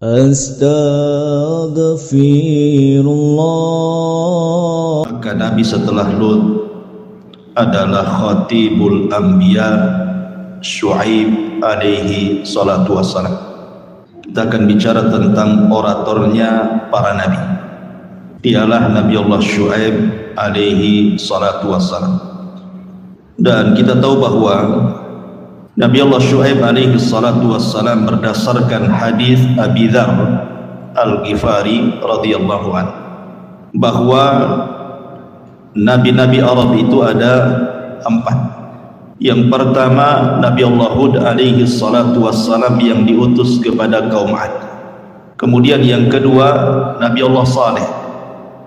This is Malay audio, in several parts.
Astaghfirullah. Maka Nabi setelah Lut adalah khatibul anbiya Syuaib alaihi salatu wassalam. Kita akan bicara tentang oratornya para nabi. Dialah Nabi Allah Syuaib alaihi salatu wassalam. Dan kita tahu bahwa Nabi Allah Syuaib alaihi salatu wassalam berdasarkan hadis Abi Dzar Al-Ghifari radhiyallahu anhu bahwa nabi-nabi Arab itu ada 4. Yang pertama Nabi Allah Hud alaihi salatu wassalam yang diutus kepada kaum Ad. Kemudian yang kedua Nabi Allah Saleh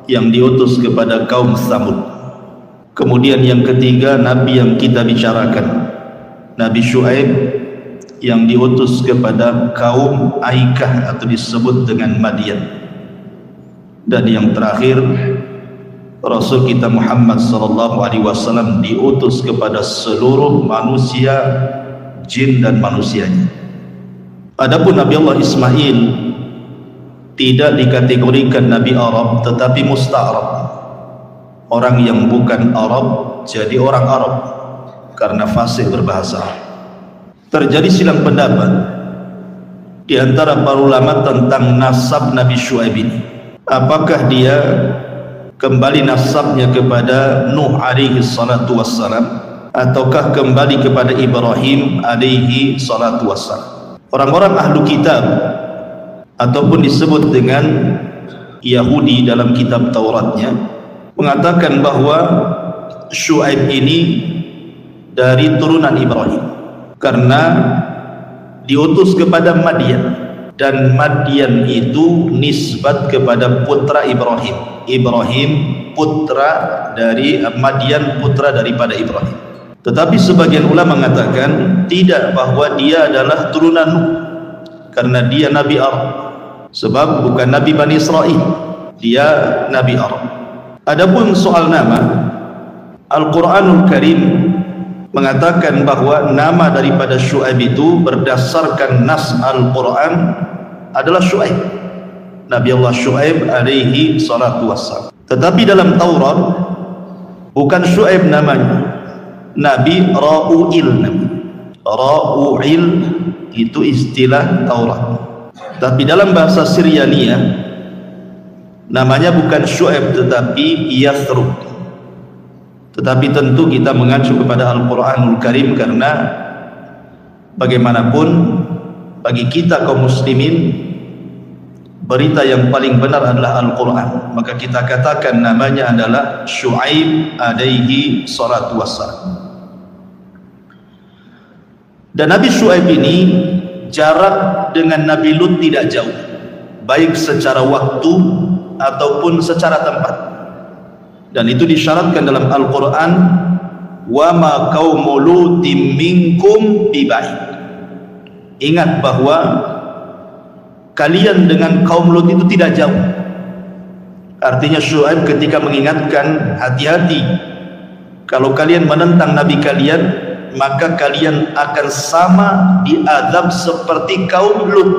yang diutus kepada kaum Tsamud. Kemudian yang ketiga nabi yang kita bicarakan, Nabi Syuaib yang diutus kepada kaum Aikah atau disebut dengan Madian. Dan yang terakhir Rasul kita Muhammad sallallahu alaihi wasallam diutus kepada seluruh manusia, jin dan manusianya. Adapun Nabi Allah Ismail tidak dikategorikan Nabi Arab tetapi musta'rab. Orang yang bukan Arab jadi orang Arab karena fasih berbahasa. Terjadi silang pendapat di antara para ulama tentang nasab Nabi Syuaib ini. Apakah dia kembali nasabnya kepada Nuh alaihi salatu wassalam ataukah kembali kepada Ibrahim alaihi salatu wassalam? Orang-orang ahlu kitab ataupun disebut dengan Yahudi dalam kitab Tauratnya mengatakan bahwa Syuaib ini dari turunan Ibrahim karena diutus kepada Madian, dan Madian itu nisbat kepada putra Ibrahim. Ibrahim putra dari Madian, putra daripada Ibrahim. Tetapi sebagian ulama mengatakan tidak, bahwa dia adalah turunan Nuh karena dia Nabi Arab, sebab bukan Nabi Bani Israel, dia Nabi Arab. Adapun soal nama, Al-Quranul Karim mengatakan bahwa nama daripada Syuaib itu berdasarkan nas Al-Quran adalah Syuaib, Nabi Allah Syuaib alaihi salatu wassalam. Tetapi dalam Taurat bukan Syuaib namanya, Nabi Ra'u'il. Ra'u'il itu istilah Taurat. Tapi dalam bahasa Syriania namanya bukan Syuaib tetapi Yathrub. Tetapi tentu kita mengacu kepada Al-Quranul Karim karena bagaimanapun bagi kita kaum muslimin berita yang paling benar adalah Al-Quran. Maka kita katakan namanya adalah Syuaib alaihi salatu wassalam. Dan Nabi Syuaib ini jarak dengan Nabi Lut tidak jauh, baik secara waktu ataupun secara tempat. Dan itu disyaratkan dalam Al-Quran, wa ma qaumu lutim minkum biba'id. Ingat bahwa kalian dengan kaum Lut itu tidak jauh. Artinya Syuaib ketika mengingatkan, hati-hati kalau kalian menentang Nabi kalian, maka kalian akan sama diazab seperti kaum Lut,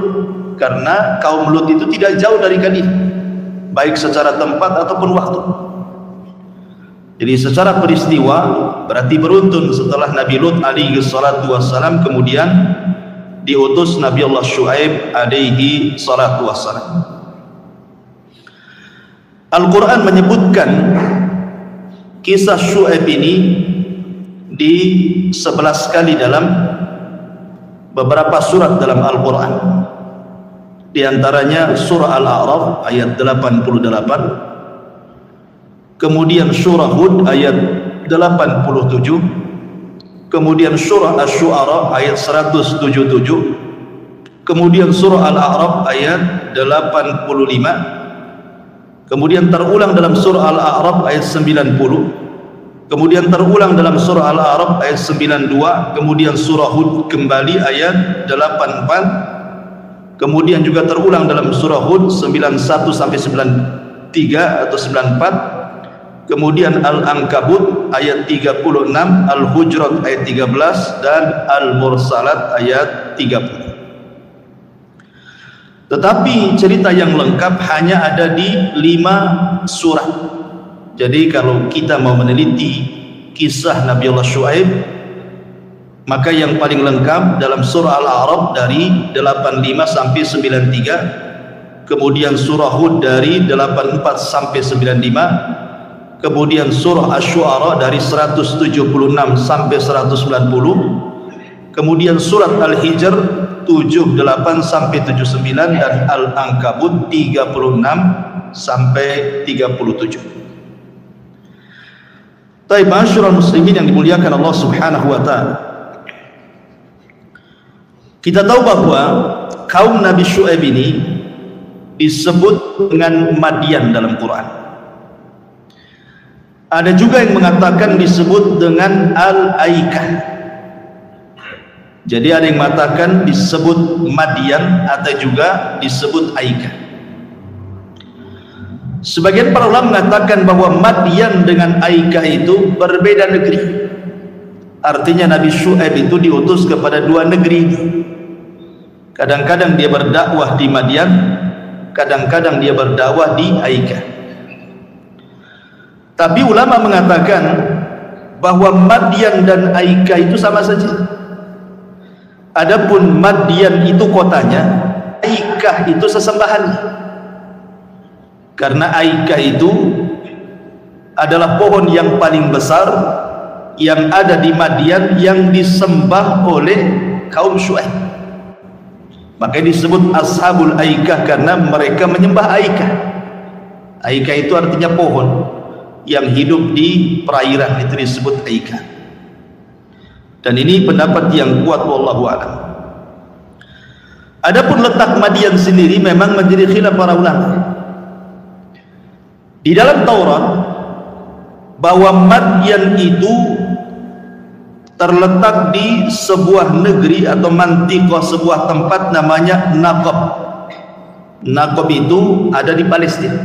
karena kaum Lut itu tidak jauh dari kalian, baik secara tempat ataupun waktu. Jadi secara peristiwa berarti beruntun setelah Nabi Lut alaihi salatu wassalam kemudian diutus Nabi Allah Syuaib alaihi salatu wassalam. Al-Quran menyebutkan kisah Syuaib ini di 11 kali dalam beberapa surat dalam Al-Quran. Di antaranya surah Al-A'raf ayat 88, kemudian surah Hud ayat 87, kemudian surah Asy-Syu'ara ayat 177, kemudian surah Al-A'raf ayat 85, kemudian terulang dalam surah Al-A'raf ayat 90, kemudian terulang dalam surah Al-A'raf ayat 92, kemudian surah Hud kembali ayat 84, kemudian juga terulang dalam surah Hud 91 sampai 93 atau 94, kemudian Al-Ankabut ayat 36, Al-Hujurat ayat 13, dan Al-Mursalat ayat 30. Tetapi cerita yang lengkap hanya ada di 5 surah. Jadi kalau kita mau meneliti kisah Nabiullah Syuaib, maka yang paling lengkap dalam surah Al-A'raf dari 85 sampai 93, kemudian surah Hud dari 84 sampai 95, kemudian surah Asy-Syu'ara dari 176 sampai 190, kemudian surat Al-Hijr 78 sampai 79, dan Al-Ankabut 36 sampai 37. Taib ma'asyiral muslimin yang dimuliakan Allah Subhanahu wa taala. Kita tahu bahwa kaum Nabi Syuaib ini disebut dengan Madian dalam Quran. Ada juga yang mengatakan disebut dengan Al-Aikah. Jadi ada yang mengatakan disebut Madian atau juga disebut Aikah. Sebagian para ulama mengatakan bahwa Madian dengan Aikah itu berbeda negeri. Artinya Nabi Syuaib itu diutus kepada 2 negeri. Kadang-kadang dia berdakwah di Madian, kadang-kadang dia berdakwah di Aikah. Tapi ulama mengatakan bahwa Madian dan Aikah itu sama saja. Adapun Madian itu kotanya, Aikah itu sesembahannya. Karena Aikah itu adalah pohon yang paling besar yang ada di Madian yang disembah oleh kaum Syuaib. Makanya disebut Ashabul Aikah karena mereka menyembah Aikah. Aikah itu artinya pohon yang hidup di perairan, itu disebut Aikah. Dan ini pendapat yang kuat, wallahu a'lam. Adapun letak Madian sendiri memang menjadi khilaf para ulama. Di dalam Taurat bahwa Madian itu terletak di sebuah negeri atau mantiqah, sebuah tempat namanya Naqab. Naqab itu ada di Palestina.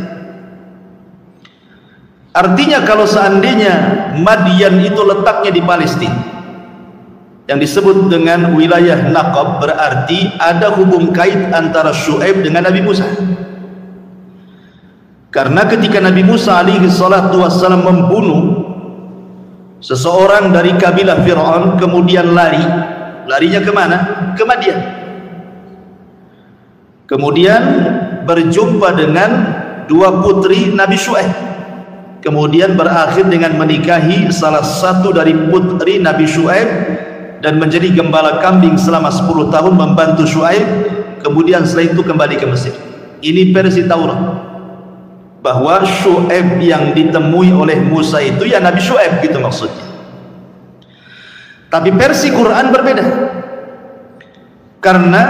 Artinya kalau seandainya Madian itu letaknya di Palestina, yang disebut dengan wilayah Naqab, berarti ada hubung kait antara Syuaib dengan Nabi Musa. Karena ketika Nabi Musa alaihi salatu wassalam membunuh seseorang dari kabilah Fir'aun, kemudian larinya kemana? Ke Madian. Kemudian berjumpa dengan 2 putri Nabi Syuaib, kemudian berakhir dengan menikahi salah satu dari putri Nabi Syuaib dan menjadi gembala kambing selama 10 tahun membantu Syuaib. Kemudian setelah itu kembali ke Mesir. Ini versi Taurat, bahwa Syuaib yang ditemui oleh Musa itu ya Nabi Syuaib gitu maksudnya. Tapi versi Quran berbeda, karena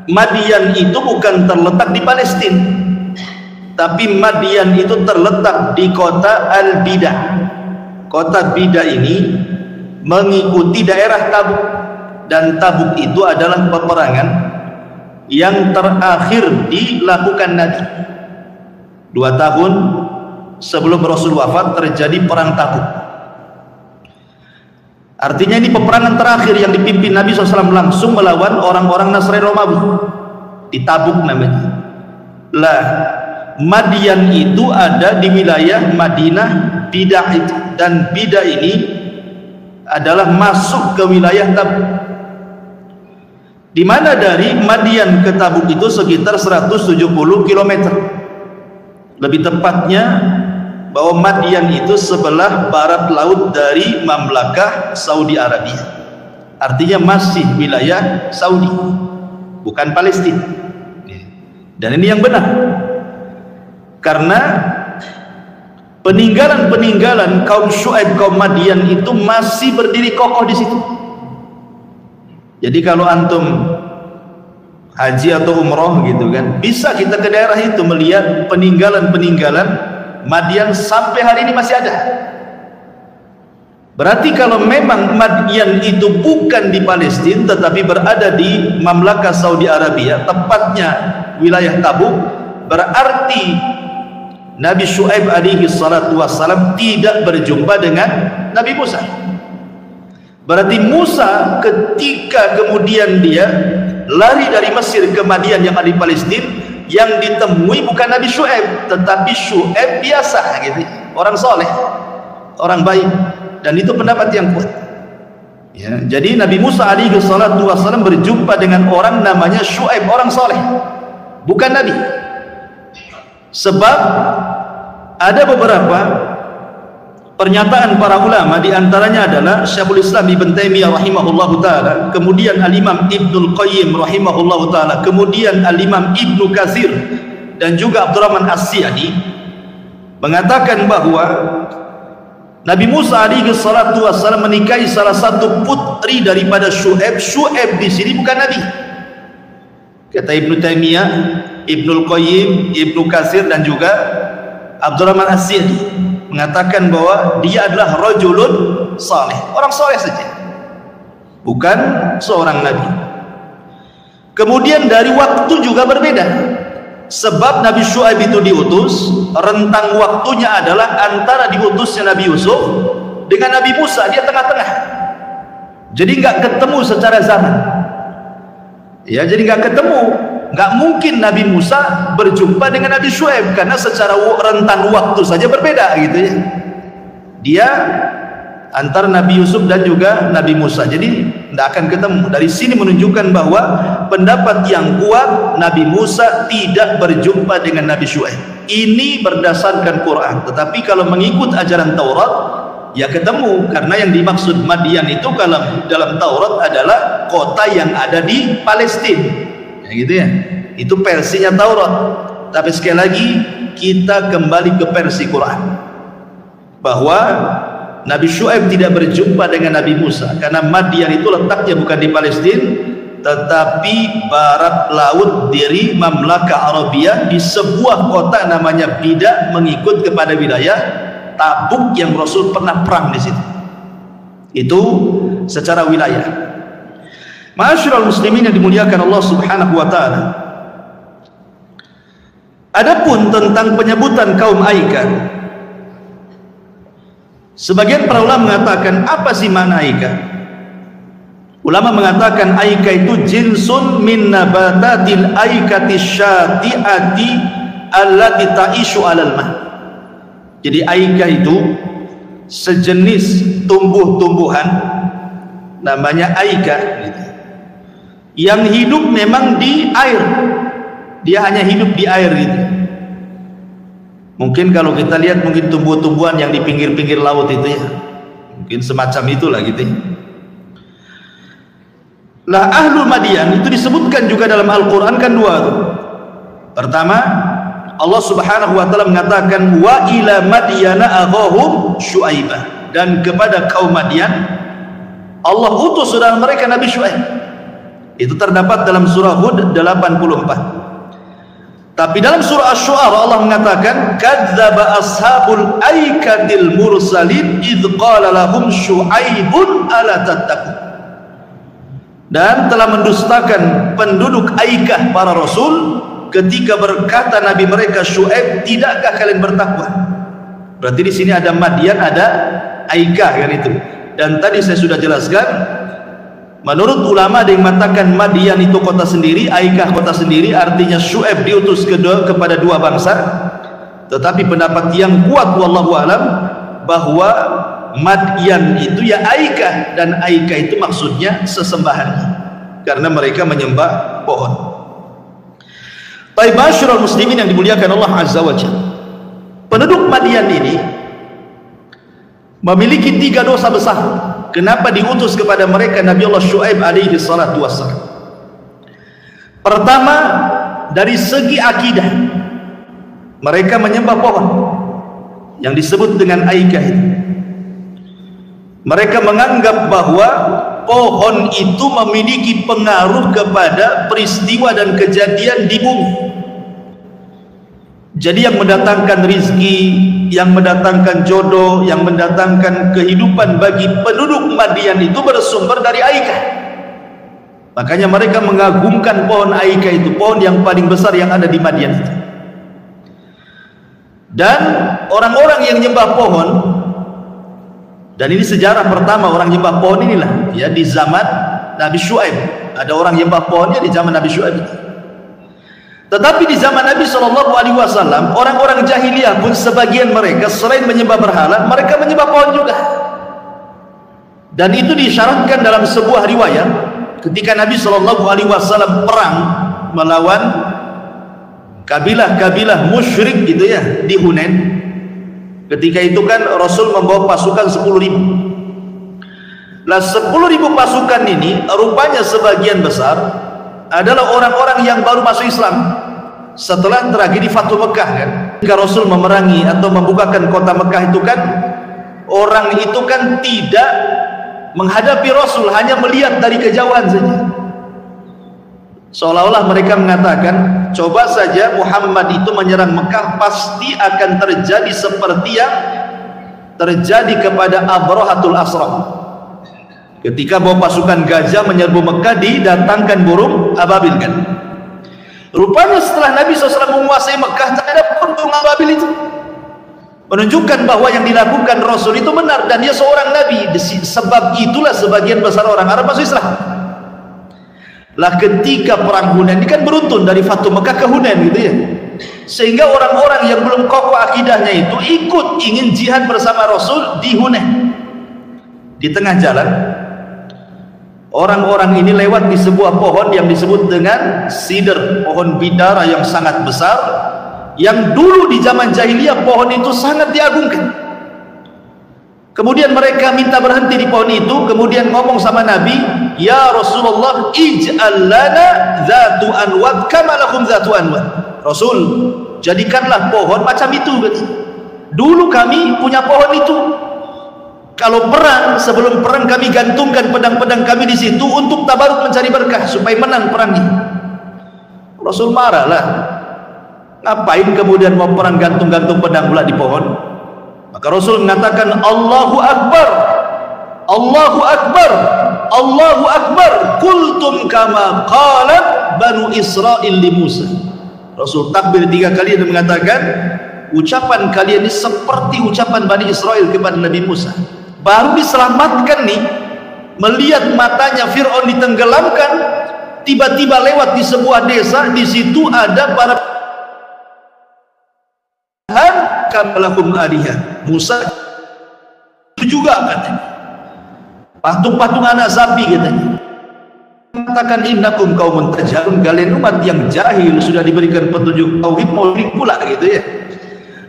Madian itu bukan terletak di Palestina, tapi Madian itu terletak di kota Al-Bidah. Kota Bidah ini mengikuti daerah Tabuk, dan Tabuk itu adalah peperangan yang terakhir dilakukan Nabi. 2 tahun sebelum Rasul wafat terjadi perang Tabuk. Artinya ini peperangan terakhir yang dipimpin Nabi SAW langsung melawan orang-orang Nasrani Romawi di Tabuk namanya. Lah, Madian itu ada di wilayah Madinah Bidah itu, dan Bidah ini adalah masuk ke wilayah Tabuk, di mana dari Madian ke Tabuk itu sekitar 170 km. Lebih tepatnya bahwa Madian itu sebelah barat laut dari Mamlakah Saudi Arabia. Artinya masih wilayah Saudi, bukan Palestina. Dan ini yang benar, karena peninggalan-peninggalan kaum Syuaib, kaum Madian itu masih berdiri kokoh di situ. Jadi kalau antum haji atau umroh gitu kan, bisa kita ke daerah itu melihat peninggalan-peninggalan Madian sampai hari ini masih ada. Berarti kalau memang Madian itu bukan di Palestina tetapi berada di Mamlakah Saudi Arabia, tepatnya wilayah Tabuk, berarti Nabi Syuaib alaihi salatu wassalam tidak berjumpa dengan Nabi Musa. Berarti Musa ketika kemudian dia lari dari Mesir ke Madian yang ada di Palestina, yang ditemui bukan Nabi Syuaib, tetapi Syuaib biasa gitu, orang soleh, orang baik. Dan itu pendapat yang kuat ya. Jadi Nabi Musa alaihi salatu wassalam berjumpa dengan orang namanya Syuaib, orang soleh, bukan Nabi. Sebab ada beberapa pernyataan para ulama, di antaranya adalah Syekhul Islam Ibn Taimiyah rahimahullahu taala, kemudian Al-Imam Ibnul Qayyim rahimahullahu taala, kemudian Al-Imam Ibnu Katsir dan juga Abdurrahman As-Sa'di mengatakan bahwa Nabi Musa alaihi salatu wassalam menikahi salah satu putri daripada Syuaib. Syuaib di sini bukan Nabi. Kata Ibnu Taimiyah, Ibnul Qayyim, Ibnu Katsir dan juga Abdurrahman As-Sa'di mengatakan bahwa dia adalah rajulun saleh, orang soleh saja, bukan seorang nabi. Kemudian dari waktu juga berbeda. Sebab Nabi Syuaib itu diutus, rentang waktunya adalah antara diutusnya Nabi Yusuf dengan Nabi Musa, dia tengah-tengah. Jadi nggak ketemu secara zaman. Ya, jadi nggak ketemu. Nggak mungkin Nabi Musa berjumpa dengan Nabi Syuaib karena secara rentan waktu saja berbeda gitu ya. Dia antara Nabi Yusuf dan juga Nabi Musa, jadi tidak akan ketemu. Dari sini menunjukkan bahwa pendapat yang kuat Nabi Musa tidak berjumpa dengan Nabi Syuaib. Ini berdasarkan Quran. Tetapi kalau mengikut ajaran Taurat, ya ketemu, karena yang dimaksud Madian itu kalau dalam Taurat adalah kota yang ada di Palestina, ya gitu ya. Itu versinya Taurat. Tapi sekali lagi kita kembali ke versi Quran, bahwa Nabi Syuaib tidak berjumpa dengan Nabi Musa karena Madian itu letaknya bukan di Palestina tetapi barat laut dari Mamlakah Arabia, di sebuah kota namanya Bida, mengikut kepada wilayah Tabuk yang Rasul pernah perang di situ. Itu secara wilayah. Ma'asyiral muslimin yang dimuliakan Allah Subhanahu wa taala. Adapun tentang penyebutan kaum Aika, sebagian para ulama mengatakan apa sih makna Aika? Ulama mengatakan Aika itu jinsun min nabatatil aikati syati'ati allati ta'ishu 'alal ma. Jadi Aika itu sejenis tumbuh-tumbuhan namanya Aika gitu, yang hidup memang di air. Dia hanya hidup di air gitu. Mungkin kalau kita lihat mungkin tumbuh-tumbuhan yang di pinggir-pinggir laut itu ya, mungkin semacam itulah gitu ya. Lah Ahlul Madian itu disebutkan juga dalam Al-Quran kan dua tuh. Pertama, Allah Subhanahu wa taala mengatakan wa ila madyana aghahum Syuaibah, dan kepada kaum Madian Allah utus saudara mereka Nabi Syuaib. Itu terdapat dalam surah Hud 84. Tapi dalam surah Asy-Syu'ara Allah mengatakan kadzdzaba ashabul aikatil mursalin idz qala lahum Syuaibun ala tattaqun. Dan telah mendustakan penduduk Aikah para rasul ketika berkata Nabi mereka Syuaib, tidakkah kalian bertakwa? Berarti di sini ada Madian, ada Aikah kan itu. Dan tadi saya sudah jelaskan, menurut ulama ada yang mengatakan Madian itu kota sendiri, Aikah kota sendiri, artinya Syuaib diutus kepada dua bangsa. Tetapi pendapat yang kuat wallahu alam bahwa Madian itu ya Aikah, dan Aikah itu maksudnya sesembahan karena mereka menyembah pohon. Baik, masyarul muslimin yang dimuliakan Allah Azza wa Jalla, penduduk Madian ini memiliki 3 dosa besar. Kenapa diutus kepada mereka Nabi Allah Syuaib alaihi salatu wassalam? Pertama, dari segi akidah, mereka menyembah pohon yang disebut dengan Aikah itu. Mereka menganggap bahwa pohon itu memiliki pengaruh kepada peristiwa dan kejadian di bumi. Jadi yang mendatangkan rizki, yang mendatangkan jodoh, yang mendatangkan kehidupan bagi penduduk Madian itu bersumber dari Aikah. Makanya mereka mengagungkan pohon Aikah itu, pohon yang paling besar yang ada di Madian itu. Dan orang-orang yang nyembah pohon, dan ini sejarah pertama orang nyembah pohon inilah ya di zaman Nabi Syuaib. Ada orang nyembah pohonnya di zaman Nabi Syuaib. Tetapi di zaman Nabi SAW, orang-orang jahiliyah pun sebagian mereka selain menyembah berhala, mereka menyembah pohon juga. Dan itu disyaratkan dalam sebuah riwayat ketika Nabi SAW perang melawan kabilah-kabilah musyrik gitu ya di Hunain. Ketika itu kan Rasul membawa pasukan 10.000. Nah 10.000 pasukan ini rupanya sebagian besar adalah orang-orang yang baru masuk Islam setelah tragedi Fathu Mekah kan. Ketika Rasul memerangi atau membukakan kota Mekah itu kan, orang itu kan tidak menghadapi Rasul, hanya melihat dari kejauhan saja. Seolah-olah mereka mengatakan, coba saja Muhammad itu menyerang Mekah, pasti akan terjadi seperti yang terjadi kepada Abrahatul Asram. Ketika bawa pasukan gajah menyerbu Mekah, didatangkan burung ababil kan. Rupanya setelah Nabi SAW menguasai Mekah, tak ada burung ababil itu. Menunjukkan bahwa yang dilakukan Rasul itu benar, dan dia seorang Nabi. Sebab itulah sebagian besar orang Arab masuk Islam. Lah ketika perang Hunain ini kan beruntun dari Fathu Mekah ke Hunain gitu ya, sehingga orang-orang yang belum kokoh akidahnya itu ikut ingin jihad bersama Rasul di Hunain. Di tengah jalan orang-orang ini lewat di sebuah pohon yang disebut dengan sidr, pohon bidara yang sangat besar, yang dulu di zaman jahiliyah pohon itu sangat diagungkan. Kemudian mereka minta berhenti di pohon itu, kemudian ngomong sama Nabi, ya Rasulullah, ij'al lana dhatu anwad kama lakum dhatu anwad. Rasul, jadikanlah pohon macam itu. Dulu kami punya pohon itu. Kalau perang, sebelum perang kami gantungkan pedang-pedang kami di situ untuk tabaruk mencari berkah supaya menang perang ini. Rasul marahlah. Ngapain kemudian mau perang gantung-gantung pedang pula di pohon? Maka Rasul mengatakan, Allahu Akbar, Allahu Akbar, Allahu Akbar, kultum kama qalat Banu Israel li Musa. Rasul takbir 3 kali dan mengatakan, ucapan kalian ini seperti ucapan Bani Israel kepada Nabi Musa. Baru diselamatkan nih, melihat matanya Fir'aun ditenggelamkan, tiba-tiba lewat di sebuah desa, di situ ada para kamalakum alihah. Musa itu juga katanya patung-patung anak sapi katanya. Mengatakan innakum qaumun tajhalun, kalian umat yang jahil, sudah diberikan petunjuk tauhid mau pula gitu ya.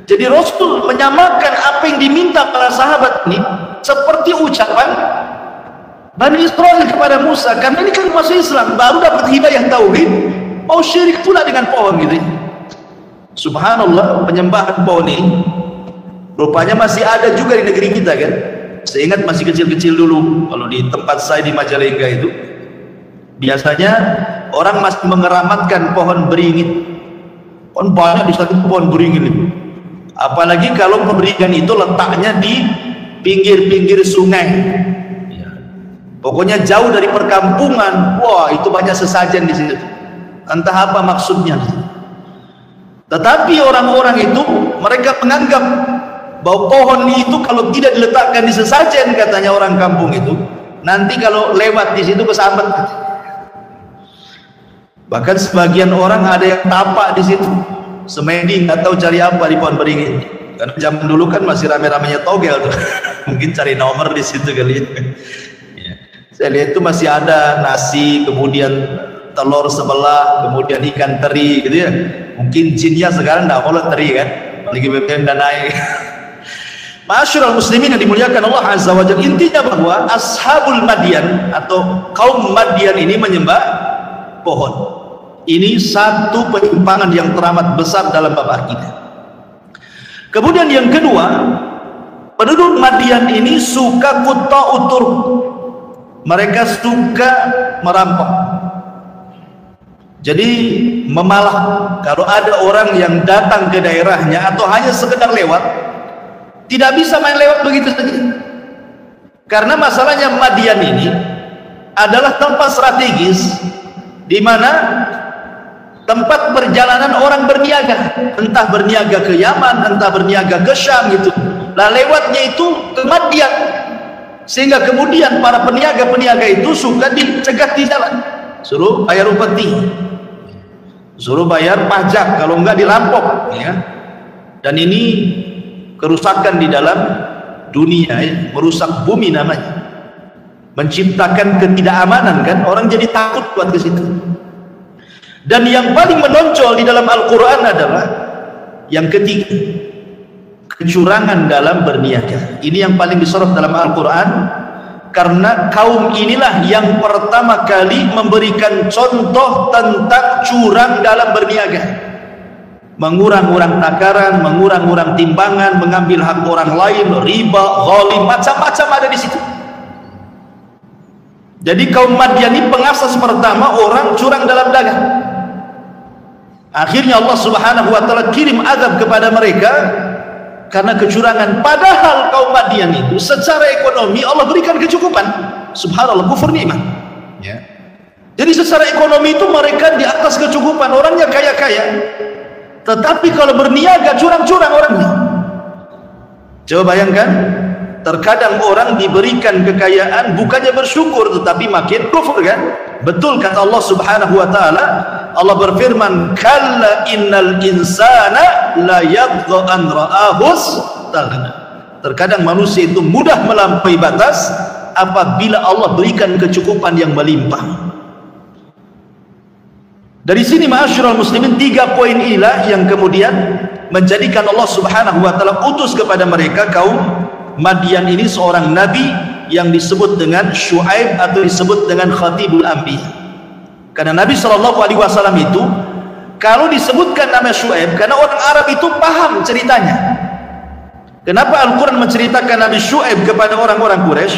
Jadi Rasul menyamakan apa yang diminta para sahabat ini seperti ucapan Bani Israel kepada Musa, karena ini kan masuk Islam, baru dapat hidayah tauhid, mau syirik pula dengan pohon gitu ya. Subhanallah, penyembahan pohon ini rupanya masih ada juga di negeri kita kan. Saya ingat masih kecil-kecil dulu, kalau di tempat saya di Majalengka itu biasanya orang masih mengeramatkan pohon beringin. Pohon banyak di satu pohon beringin itu. Apalagi kalau beringin itu letaknya di pinggir-pinggir sungai ya. Pokoknya jauh dari perkampungan. Wah, itu banyak sesajen di situ, entah apa maksudnya. Tetapi orang-orang itu mereka menganggap bahwa pohon itu kalau tidak diletakkan di sesajen, katanya orang kampung itu, nanti kalau lewat di situ kesambet. Bahkan sebagian orang ada yang tapak di situ, semedi nggak tahu cari apa di pohon beringin. Karena zaman dulu kan masih rame-ramenya togel tuh. Mungkin cari nomor di situ kali ya. Saya lihat itu masih ada nasi, kemudian telur sebelah, kemudian ikan teri gitu ya. Mungkin jinnya sekarang tidak boleh teri kan, lagi BBM dan naik. Ma'asyiral muslimin yang dimuliakan Allah Azza wa Jalla, intinya bahwa ashabul Madyan atau kaum Madyan ini menyembah pohon. Ini satu penyimpangan yang teramat besar dalam bab akidah. Kemudian yang kedua, penduduk Madyan ini suka quta'utur. Mereka suka merampok. Jadi memalah, kalau ada orang yang datang ke daerahnya atau hanya sekedar lewat, tidak bisa main lewat begitu saja. Karena masalahnya Madyan ini adalah tempat strategis di mana tempat perjalanan orang berniaga, entah berniaga ke Yaman, entah berniaga ke Syam gitu. Nah lewatnya itu ke Madyan, sehingga kemudian para peniaga-peniaga itu suka dicegat di jalan. suruh bayar upeti, suruh bayar pajak, kalau enggak dirampok, ya. Dan ini kerusakan di dalam dunia, ya. Merusak bumi namanya, menciptakan ketidakamanan, kan, orang jadi takut buat ke situ. Dan yang paling menonjol di dalam Al-Quran adalah yang ketiga, kecurangan dalam berniaga. Ini yang paling disorot dalam Al-Quran, karena kaum inilah yang pertama kali memberikan contoh tentang curang dalam berniaga, mengurang-urang takaran, mengurang-urang timbangan, mengambil hak orang lain, riba, zalim, macam-macam ada di situ. Jadi kaum Madian ini pengasas pertama orang curang dalam dagang. Akhirnya Allah Subhanahu wa taala kirim azab kepada mereka karena kecurangan. Padahal kaum Madian itu secara ekonomi Allah berikan kecukupan. Subhanallah, kufur nikmat, ya. Jadi secara ekonomi itu mereka di atas kecukupan, orangnya kaya-kaya. Tetapi kalau berniaga curang-curang orangnya. Coba bayangkan, terkadang orang diberikan kekayaan bukannya bersyukur tetapi makin kufur, kan? Betul kata Allah Subhanahu wa taala, Allah berfirman, kalla innal insana la yadgha an ra'ahus taghna. Terkadang manusia itu mudah melampaui batas apabila Allah berikan kecukupan yang melimpah. Dari sini ma'asyiral muslimin, 3 poin inilah yang kemudian menjadikan Allah Subhanahu wa taala utus kepada mereka kaum Madian ini seorang nabi yang disebut dengan Syuaib atau disebut dengan Khatibul Anbiya. Karena Nabi SAW itu kalau disebutkan nama Syuaib, karena orang Arab itu paham ceritanya. Kenapa Al-Quran menceritakan Nabi Syuaib kepada orang-orang Quraisy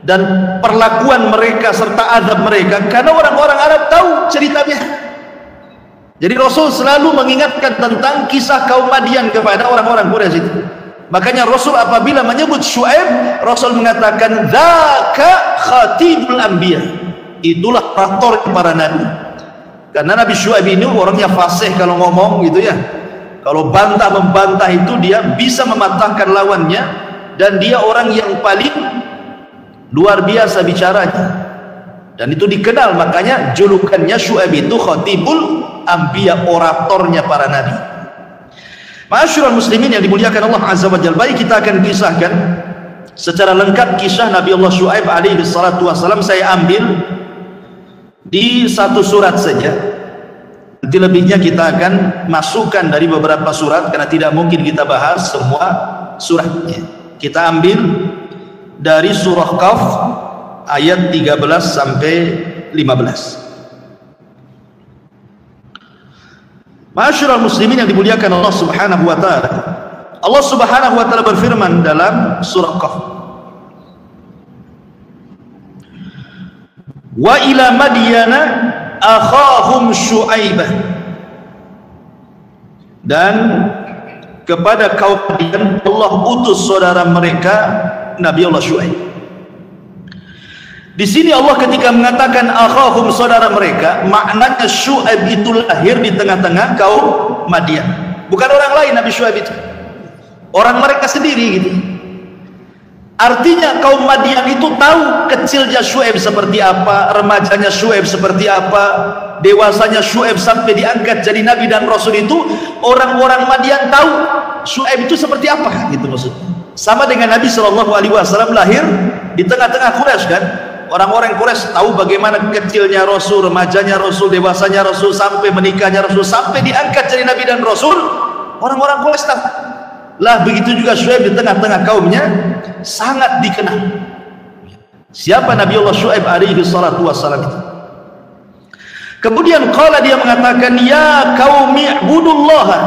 dan perlakuan mereka serta adab mereka? Karena orang-orang Arab tahu ceritanya. Jadi Rasul selalu mengingatkan tentang kisah kaum Madian kepada orang-orang Quraisy itu. Makanya Rasul apabila menyebut Syuaib, Rasul mengatakan dzaka khatibul anbiya, itulah orator para nabi. Karena Nabi Syuaib ini orangnya fasih kalau ngomong gitu, ya. Kalau bantah membantah itu dia bisa mematahkan lawannya, dan dia orang yang paling luar biasa bicaranya. Dan itu dikenal, makanya julukannya Syuaib itu khatibul anbiya, oratornya para nabi. Ma'asyiral muslimin yang dimuliakan Allah Azza wa Jalla, baik kita akan kisahkan secara lengkap kisah Nabi Allah Syuaib alaihi salatu wassalam. Saya ambil di satu surat saja, nanti lebihnya kita akan masukkan dari beberapa surat karena tidak mungkin kita bahas semua suratnya. Kita ambil dari surah Qaf ayat 13 sampai 15. Ma'asyiral muslimin yang dimuliakan Allah Subhanahu wa taala, Allah Subhanahu wa taala berfirman dalam surah Qaf, wa ila madyana akhahum Syuaibah, dan kepada kaum Madian Allah utus saudara mereka Nabi Allah Syuaib. Di sini Allah ketika mengatakan akhahum, saudara mereka, maknanya Syuaib itu lahir di tengah-tengah kaum Madian. Bukan orang lain Nabi Syuaib itu, orang mereka sendiri gitu. Artinya kaum Madian itu tahu kecilnya Syuaib seperti apa, remajanya Syuaib seperti apa, dewasanya Syuaib sampai diangkat jadi nabi dan rasul itu. Orang-orang Madian tahu Syuaib itu seperti apa gitu maksudnya. Sama dengan Nabi SAW lahir di tengah-tengah Quraisy, kan. Orang-orang Quraisy tahu bagaimana kecilnya Rasul, remajanya Rasul, dewasanya Rasul, sampai menikahnya Rasul, sampai diangkat jadi Nabi dan Rasul. Orang-orang Quraisy tahu. Lah begitu juga Syuaib di tengah-tengah kaumnya sangat dikenal. Siapa Nabi Allah Syuaib alaihi salatu wassalam itu? Kemudian qala, dia mengatakan, ya qaumi ibudullaha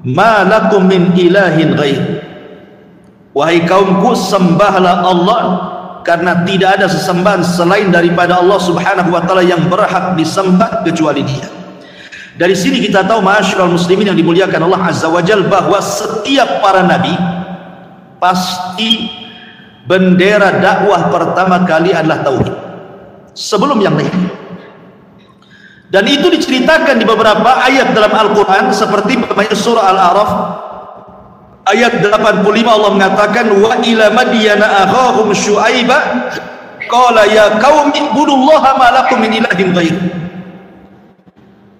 ma lakum min ilahin ghair. Wahai kaumku, sembahlah Allah, karena tidak ada sesembahan selain daripada Allah Subhanahu wa taala yang berhak disembah kecuali Dia. Dari sini kita tahu ma'asyiral muslimin yang dimuliakan Allah Azza wa Jalla, bahwa setiap para nabi pasti bendera dakwah pertama kali adalah tauhid sebelum yang lain. Dan itu diceritakan di beberapa ayat dalam Al-Quran, seperti surah Al-A'raf ayat 85, Allah mengatakan wa ila madyana akhahum Syuaiba qala ya qaumi ibudullaha ma lakum min ilahin ghair.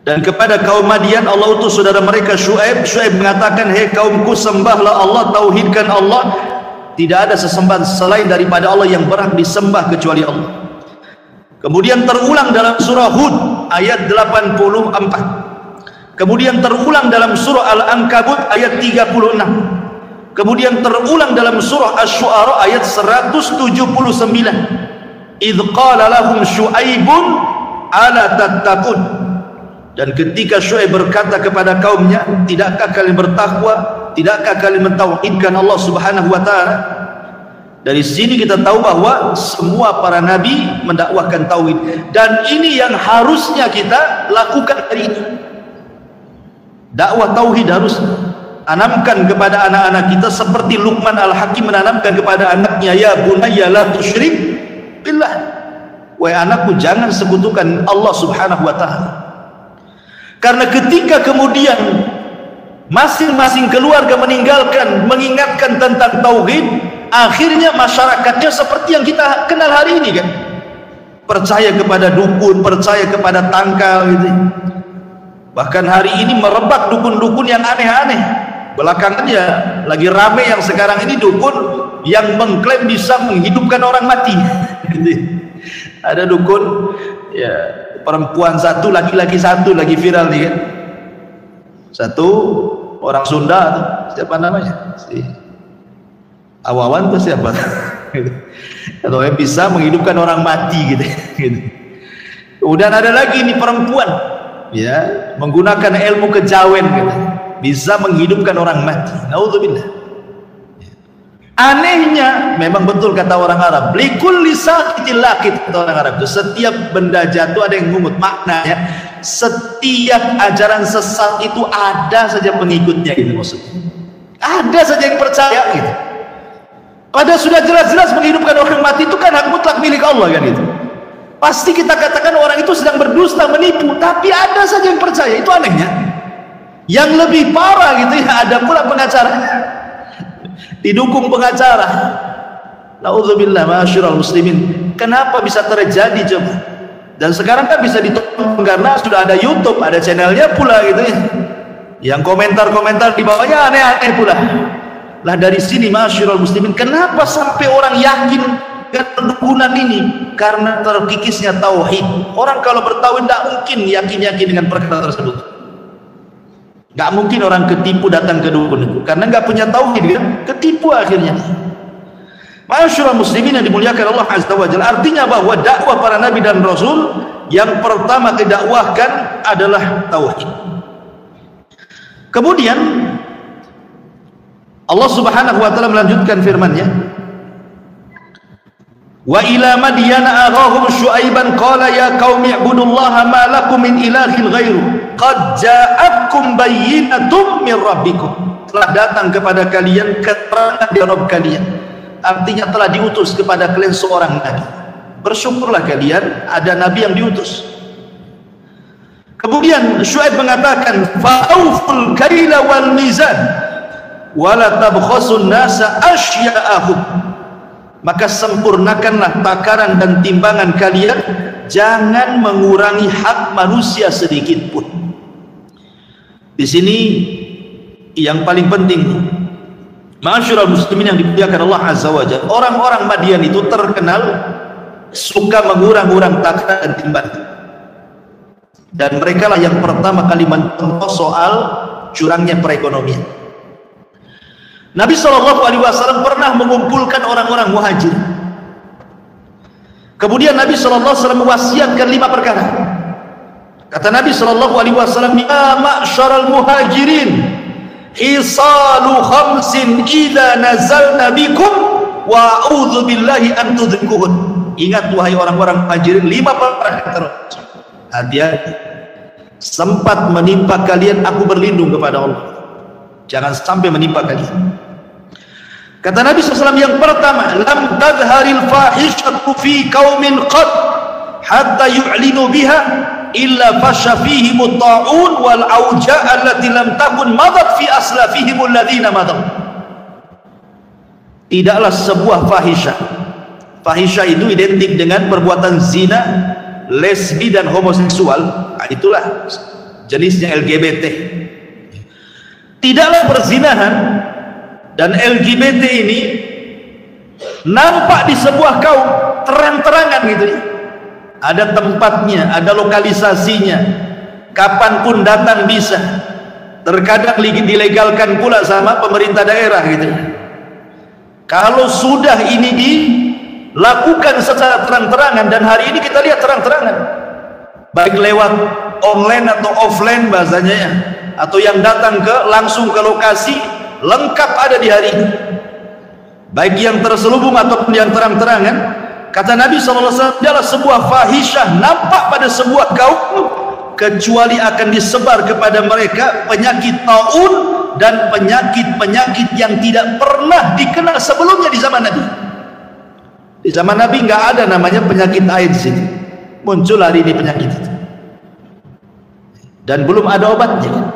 Dan kepada kaum Madian Allah utus saudara mereka Syuaib. Syuaib mengatakan, hei kaumku, sembahlah Allah, tauhidkan Allah, tidak ada sesembahan selain daripada Allah yang berhak disembah kecuali Allah. Kemudian terulang dalam surah Hud ayat 84. Kemudian terulang dalam surah Al-Ankabut ayat 36. Kemudian terulang dalam surah Asy-Syu'ara ayat 179. Idz qala lahum Syu'aibun ala tattaqun. Dan ketika Syuaib berkata kepada kaumnya, tidakkah kalian bertakwa, tidakkah kalian mentauhidkan Allah Subhanahu wa taala? Dari sini kita tahu bahwa semua para nabi mendakwahkan tauhid, dan ini yang harusnya kita lakukan hari ini. Dakwah tauhid harus tanamkan kepada anak-anak kita seperti Luqman Al-Hakim menanamkan kepada anaknya, ya bunayya la tusyrik billah. Wahai anakku, jangan sekutukan Allah Subhanahu wa taala. Karena ketika kemudian masing-masing keluarga mengingatkan tentang tauhid, akhirnya masyarakatnya seperti yang kita kenal hari ini kan, percaya kepada dukun, percaya kepada tangkal gitu. Bahkan hari ini merebak dukun-dukun yang aneh-aneh. Belakangan ya lagi rame yang sekarang ini dukun yang mengklaim bisa menghidupkan orang mati. Ada dukun ya, perempuan satu, laki-laki satu, lagi viral nih kan. Satu orang Sunda, siapa namanya? Si Awawan tuh siapa? Atau yang bisa menghidupkan orang mati gitu. Kemudian ada lagi ini perempuan, ya, menggunakan ilmu kejawen gitu, bisa menghidupkan orang mati. Naudzubillah. Anehnya, memang betul kata orang Arab, likulli saqitin laqit, kata orang Arab itu setiap benda jatuh ada yang mungut. Maknanya setiap ajaran sesat itu ada saja pengikutnya gitu maksudnya. Ada saja yang percaya gitu. Padahal sudah jelas-jelas menghidupkan orang mati itu kan hak mutlak milik Allah kan itu. Pasti kita katakan orang itu sedang berdusta, menipu, tapi ada saja yang percaya. Itu anehnya. Yang lebih parah gitu ya, ada pula pengacara didukung pengacara. Naudzubillah, ma'asyiral muslimin. Kenapa bisa terjadi coba? Dan sekarang kan bisa ditonton karena sudah ada YouTube, ada channelnya pula gitu ya. Yang komentar-komentar di bawahnya aneh-aneh pula. Lah dari sini ma'asyiral muslimin, kenapa sampai orang yakin dengan perdukunan ini? Karena terkikisnya tauhid. Orang kalau bertauhid tidak mungkin yakin-yakin dengan perkara tersebut. Gak mungkin orang ketipu datang ke dukun itu, karena gak punya tauhid kan, ketipu akhirnya. Ma'asyiral muslimin yang dimuliakan Allah Azza wa Jalla, artinya bahwa dakwah para nabi dan rasul yang pertama didakwahkan adalah tauhid. Kemudian Allah Subhanahu wa taala melanjutkan firman-Nya, wa ila madyana aghahum syuaiban qala ya qaumi ibudullaha ma lakum min ilahin ghairu qad ja'akum bayyinatun min rabbikum. Telah datang kepada kalian keterangan dari Rabb kalian, artinya telah diutus kepada kalian seorang nabi. Bersyukurlah kalian ada nabi yang diutus. Kemudian Syuaib mengatakan fa'auful kaila wal mizan wa la tabkhasun nasa asya'ahum. Maka sempurnakanlah takaran dan timbangan kalian, jangan mengurangi hak manusia sedikit pun. Di sini yang paling penting, ma'asyiral muslimin yang dimuliakan Allah Azza wa Jalla, orang-orang Madian itu terkenal suka mengurang-urang takaran dan timbangan. Dan mereka lah yang pertama kali mencontoh soal curangnya perekonomian. Nabi SAW pernah mengumpulkan orang-orang muhajir. Kemudian Nabi SAW mewasiatkan 5 perkara. Kata Nabi SAW, ya ma'syaral muhajirin, hisalu khamsin idha nazalna bikum wa a'udzu billahi an tudrikuhun. Ingat wahai orang-orang muhajirin, 5 perkara terus. Hati-hati, sempat menimpa kalian, aku berlindung kepada Allah, jangan sampai menimpa kalian. Kata Nabi SAW yang pertama, lam tadharil fahishatu fi qaumin qad hatta yu'linu biha illa fasha fihimut ta'un wal auja' allati lam takun madat fi aslafihimul ladzina madat. Tidaklah sebuah fahisyah. Fahisyah itu identik dengan perbuatan zina, lesbi dan homoseksual. Nah, itulah jenisnya LGBT. Tidaklah perzinahan dan LGBT ini nampak di sebuah kaum terang-terangan gitu ya. Ada tempatnya, ada lokalisasinya, kapanpun datang bisa. Terkadang dilegalkan pula sama pemerintah daerah gitu. Kalau sudah ini dilakukan secara terang-terangan, dan hari ini kita lihat terang-terangan, baik lewat online atau offline bahasanya ya, atau yang datang langsung ke lokasi, lengkap ada di hari ini, baik yang terselubung ataupun yang terang-terangan. Kata Nabi SAW, adalah sebuah fahisyah nampak pada sebuah kaum, kecuali akan disebar kepada mereka penyakit taun dan penyakit-penyakit yang tidak pernah dikenal sebelumnya di zaman Nabi. Di zaman Nabi nggak ada namanya penyakit AIDS itu. Muncul hari ini penyakit itu, dan belum ada obatnya.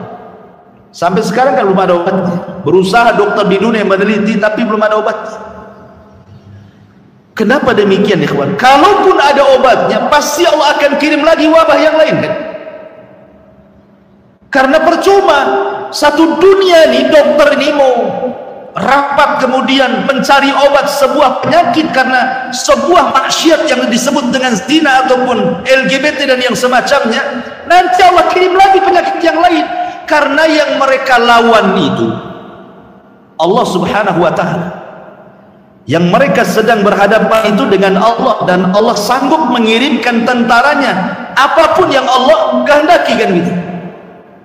Sampai sekarang kan belum ada obatnya. Berusaha dokter di dunia meneliti, tapi belum ada obatnya. Kenapa demikian ikhwan? Kalaupun ada obatnya, pasti Allah akan kirim lagi wabah yang lain kan? Karena percuma satu dunia ini, dokter ini mau rapat kemudian mencari obat sebuah penyakit karena sebuah maksiat yang disebut dengan zina ataupun LGBT dan yang semacamnya, nanti Allah kirim lagi penyakit yang lain. Karena yang mereka lawan itu Allah Subhanahu wa ta'ala. Yang mereka sedang berhadapan itu dengan Allah, dan Allah sanggup mengirimkan tentaranya apapun yang Allah kehendaki kan gitu.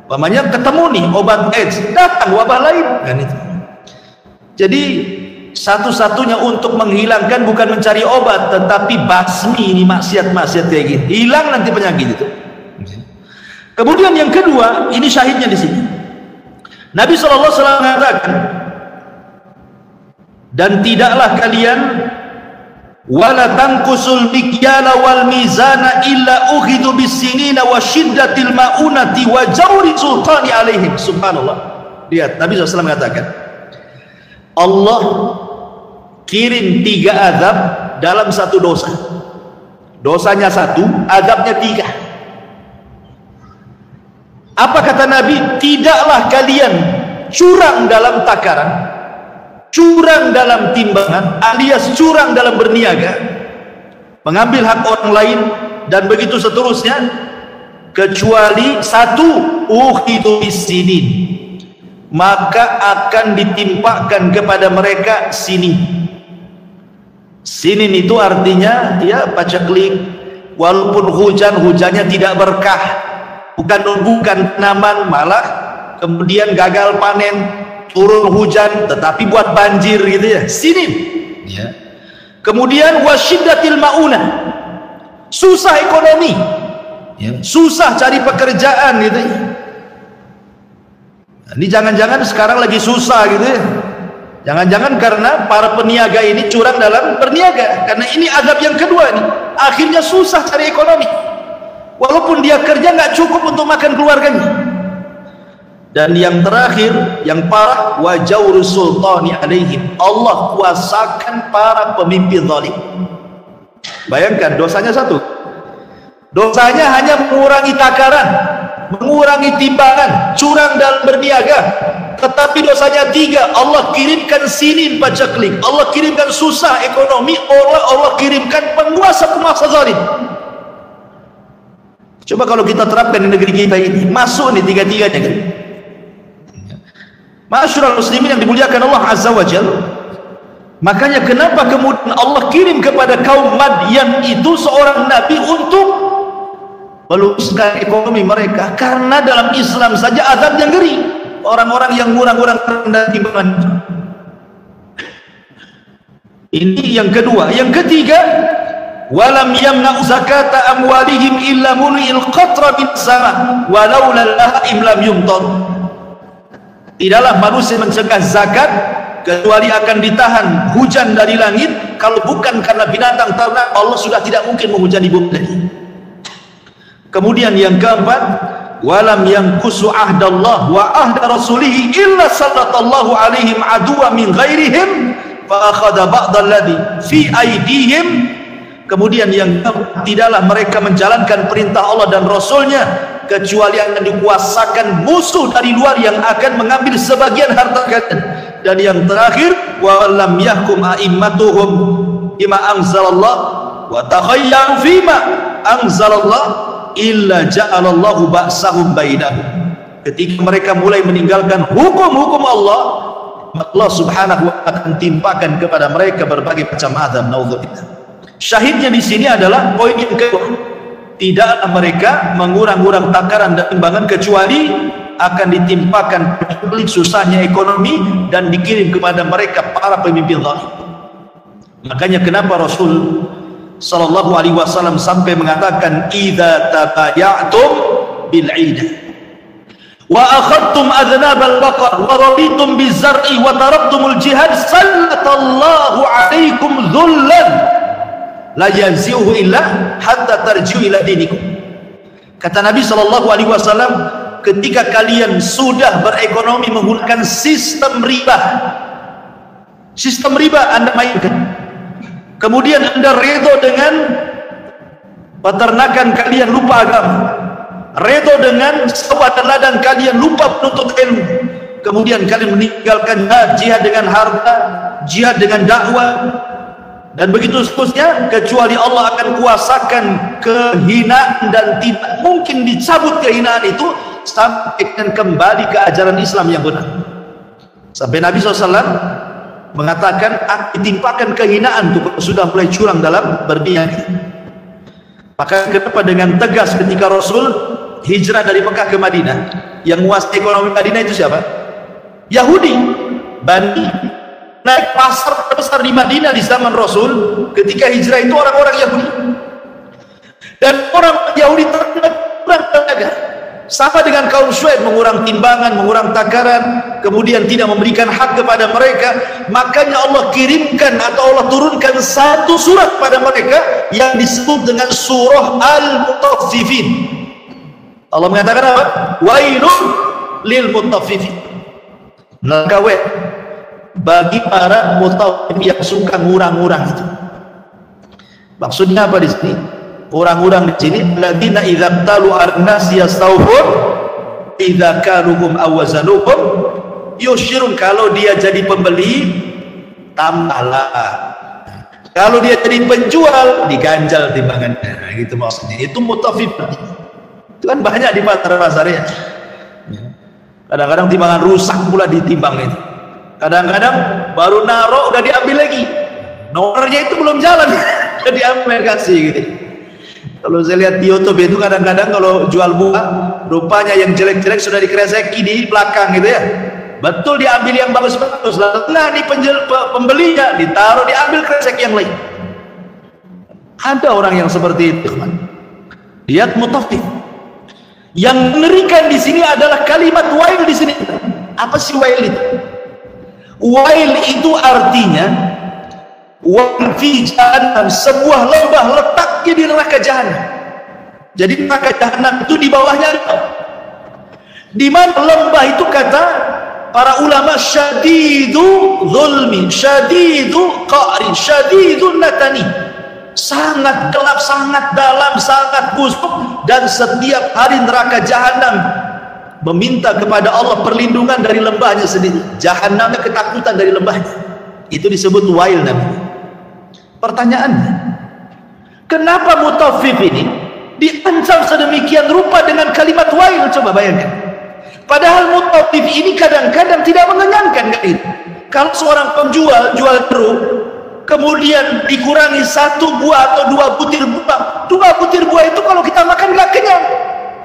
Umpamanya ketemu nih obat AIDS, datang wabah lain kan itu. Jadi satu-satunya untuk menghilangkan bukan mencari obat, tetapi basmi ini maksiat-maksiat kayak gitu. Hilang nanti penyakit itu. Kemudian yang kedua, ini syahidnya di sini. Nabi SAW mengatakan, dan tidaklah kalian wala tanqusul mikyala wal mizana illa ukhidu bisinina wa syiddatil maunati wa jawri sultani alaihim. Subhanallah. Lihat, Nabi SAW mengatakan, Allah kirim 3 azab dalam satu dosa. Dosanya 1, azabnya 3. Apa kata Nabi? Tidaklah kalian curang dalam takaran, curang dalam timbangan, alias curang dalam berniaga, mengambil hak orang lain dan begitu seterusnya, kecuali 1, ukhidu bisinin, maka akan ditimpakan kepada mereka sinin. Sinin itu artinya ya paceklik, walaupun hujannya tidak berkah, bukan tanaman, malah kemudian gagal panen, turun hujan tetapi buat banjir gitu ya, sinin ya. Kemudian wasyiddatil maunah, susah ekonomi ya, susah cari pekerjaan gitu ya. Ini jangan-jangan sekarang lagi susah gitu ya, jangan-jangan karena para peniaga ini curang dalam berniaga, karena ini azab yang kedua nih, akhirnya susah cari ekonomi, walaupun dia kerja nggak cukup untuk makan keluarganya. Dan yang terakhir, yang parah, wa jawru sultani alaihim, Allah kuasakan para pemimpin zalim. Bayangkan, dosanya 1, dosanya hanya mengurangi takaran, mengurangi timbangan, curang dalam berniaga, tetapi dosanya 3, Allah kirimkan sinin paceklik, Allah kirimkan susah ekonomi, Allah kirimkan penguasa-penguasa zalim. Coba kalau kita terapkan di negeri kita ini, masuk nih 3-tiganya kan. Ma'asyiral muslimin yang dimuliakan Allah Azza wa Jalla. Makanya kenapa kemudian Allah kirim kepada kaum Madyan itu seorang nabi untuk meluruskan ekonomi mereka? Karena dalam Islam saja azab yang ngeri, orang-orang yang kurang-kurang rendah timbangan. Ini yang kedua. Yang ketiga, walam yamna'u zakata amwalihim illa mulil qatra bin sama walau lallahaim lam yumtar. Tidaklah manusia mencegah zakat kecuali akan ditahan hujan dari langit, kalau bukan karena binatang ternak Allah sudah tidak mungkin menghujani bumi lagi. Kemudian yang keempat, walam yanqusu ahdallah wa ahda rasulihi illa sallallahu alaihim aduwa min ghairihim fa akhadha ba'dalladhi fi aydihim. Kemudian yang tidaklah mereka menjalankan perintah Allah dan Rasulnya kecuali akan dikuasakan musuh dari luar yang akan mengambil sebagian harta kalian. Dan yang terakhir, wa lam yahkum a'immatuhum bima anzalallah wa takhayyaru fima anzalallah illa ja'alallahu ba'sahum bainahum. Ketika mereka mulai meninggalkan hukum-hukum Allah, Allah subhanahu wa ta'ala akan timpakan kepada mereka berbagai macam azab. Naudzubillah. Syahidnya di sini adalah poin yang kedua, tidaklah mereka mengurang-urang takaran dan timbangan kecuali akan ditimpakan konflik susahnya ekonomi dan dikirim kepada mereka para pemimpin zalim. Makanya kenapa Rasul sallallahu alaihi wasallam sampai mengatakan idza tabaya'tum bil 'idah wa akhadtum adnabal baqar wa raditum bizar'i wa taraktumul jihad sallallahu alaikum dhullan la yanzihu illa hatta tarji'u ila dinikum. Kata Nabi sallallahu alaihi wasallam, ketika kalian sudah berekonomi menggunakan sistem riba Anda mainkan, kemudian Anda redha dengan peternakan kalian, lupa agama, redha dengan sawah dan ladang kalian, lupa penuntut ilmu, kemudian kalian meninggalkan jihad dengan harta, jihad dengan dakwah, dan begitu seterusnya, kecuali Allah akan kuasakan kehinaan dan tidak mungkin dicabut kehinaan itu sampai kembali ke ajaran Islam yang benar. Sampai Nabi SAW mengatakan akan ditimpakan kehinaan itu sudah mulai curang dalam berniaga. Maka kenapa dengan tegas ketika Rasul hijrah dari Mekah ke Madinah, yang menguasai ekonomi Madinah itu siapa? Yahudi, Bani. Naik pasar terbesar di Madinah di zaman Rasul ketika hijrah itu orang-orang Yahudi, dan orang Yahudi terkurang tenaga, sama dengan kaum Syuaib, mengurang timbangan, mengurang takaran, kemudian tidak memberikan hak kepada mereka. Makanya Allah kirimkan atau Allah turunkan satu surat pada mereka yang disebut dengan surah Al-Mutaffifin. Allah mengatakan apa? Wailun lil mutaffifin, neraka bagi para mutaffif yang suka ngurang-ngurang itu. Maksudnya apa di sini? Orang-orang di sini alladzina idza talu arnas yastawfun idza kaluhum awazanuhum yushirun. Kalau dia jadi pembeli tambahlah, kalau dia jadi penjual diganjal timbangannya. Nah, gitu maksudnya. Itu mutaffif. Itu kan banyak di pasar-pasarnya. Kadang-kadang timbangan rusak pula ditimbang itu. Kadang-kadang baru naruh udah diambil lagi, nomornya itu belum jalan udah diambil kasih gitu. Kalau saya lihat di YouTube itu kadang-kadang kalau jual buah, rupanya yang jelek-jelek sudah dikreseki di belakang gitu ya. Betul, diambil yang bagus-bagus, lah nih pembelinya ditaruh, diambil kresek yang lain. Ada orang yang seperti itu, teman. Lihat mutaffif. Yang mengerikan di sini adalah kalimat wail di sini. Apa sih wail itu? Wail itu artinya wail fi jahannam, sebuah lembah letaknya di neraka jahanam. Jadi neraka jahanam itu di bawahnya, di mana lembah itu kata para ulama syadidu zulmi, syadidu qa'ri, syadidu natani, sangat gelap, sangat dalam, sangat busuk. Dan setiap hari neraka jahanam meminta kepada Allah perlindungan dari lembahnya sendiri. Jahannamnya ketakutan dari lembahnya. Itu disebut wail namanya. Pertanyaannya, kenapa mutaffif ini diancam sedemikian rupa dengan kalimat wail? Coba bayangkan. Padahal mutaffif ini kadang-kadang tidak mengenyangkan kan itu. Kalau seorang penjual jual jeruk, kemudian dikurangi 1 buah atau 2 butir buah, 2 butir buah itu kalau kita makan nggak kenyang.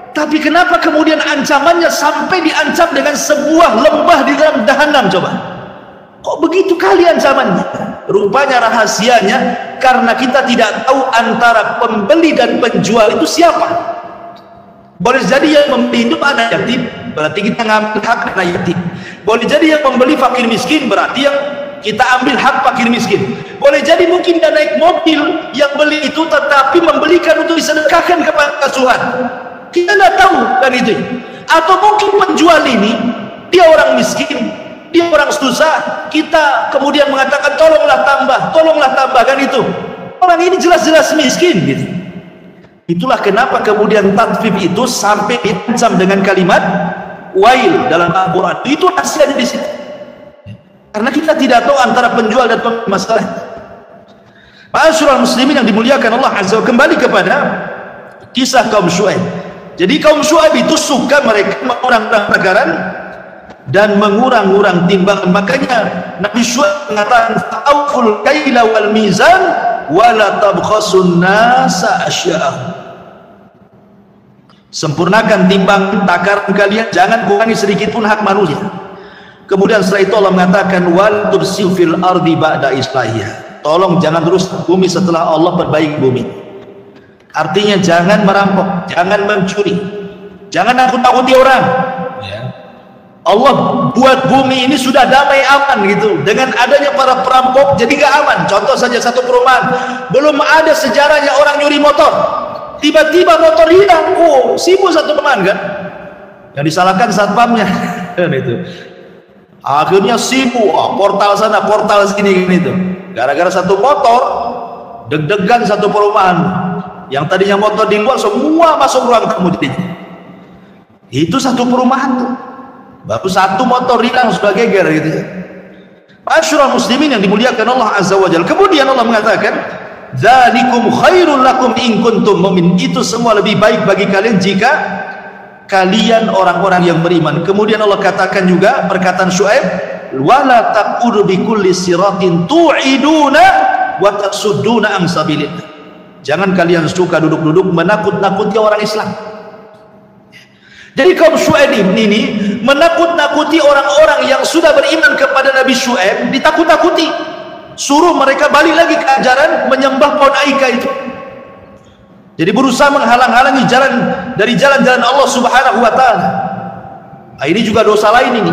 Tapi kenapa kemudian ancamannya sampai diancam dengan sebuah lembah di dalam jahanam? Coba, kok begitu kali ancamannya? Rupanya rahasianya karena kita tidak tahu antara pembeli dan penjual itu siapa. Boleh jadi yang membeli itu anak yatim, berarti kita ngambil hak anak yatim. Boleh jadi yang membeli fakir miskin, berarti yang kita ambil hak fakir miskin. Boleh jadi mungkin dia naik mobil, yang beli itu tetapi membelikan untuk disedekahkan kepada asuhan. Kita tidak tahu kan itu. Atau mungkin penjual ini dia orang miskin, Dia orang susah, kita kemudian mengatakan tolonglah tambah kan itu. Orang ini jelas-jelas miskin gitu. Itulah kenapa kemudian tatfif itu sampai diancam dengan kalimat wail dalam Al-Quran. Itu rahasianya di situ. Karena kita tidak tahu antara penjual dan pembeli masalah. Ma'asyiral muslimin yang dimuliakan Allah Azza wa Jalla, kembali kepada kisah kaum Syuaib. Jadi kaum Syuaib itu suka mereka mengurang-urang takaran dan mengurang-urang timbangan. Makanya Nabi Syuaib mengatakan fa'auful kaila wal mizan wa la tabkhasun nasa asya'ahum. Sempurnakan timbang takaran kalian, jangan kurangi sedikit pun hak manusia. Kemudian setelah itu Allah mengatakan wal tubsiu fil ardi ba'da islahiha. Tolong jangan terus bumi setelah Allah perbaiki bumi. Artinya jangan merampok, jangan mencuri, jangan nakut-nakuti orang. Allah buat bumi ini sudah damai aman gitu. Dengan adanya para perampok jadi gak aman. Contoh saja satu perumahan, belum ada sejarahnya orang nyuri motor, tiba-tiba motor hilang. Oh, sibuk satu perumahan kan. Yang disalahkan satpamnya kan itu. Akhirnya sibuk, portal sana, portal sini kan itu. Gara-gara satu motor, deg-degan satu perumahan. Yang tadinya motor di luar semua masuk ruang tamu jadinya. Itu satu perumahan tuh. Baru satu motor hilang sudah geger gitu ya. Ma'asyiral muslimin yang dimuliakan Allah Azza wa Jalla. Kemudian Allah mengatakan, "Dzalikum khairul lakum in kuntum mu'min." Itu semua lebih baik bagi kalian jika kalian orang-orang yang beriman. Kemudian Allah katakan juga perkataan Syuaib, "Wala taqudu bikulli siratin tu'iduna wa tasudduna an sabilillah." Jangan kalian suka duduk-duduk menakut-nakuti orang Islam. Jadi kaum Syuaib ini menakut-nakuti orang-orang yang sudah beriman kepada Nabi Syuaib, ditakut-takuti, suruh mereka balik lagi ke ajaran menyembah pohon Aika itu. Jadi berusaha menghalang-halangi jalan dari jalan-jalan Allah Subhanahu wa taala. Nah, ini juga dosa lain ini.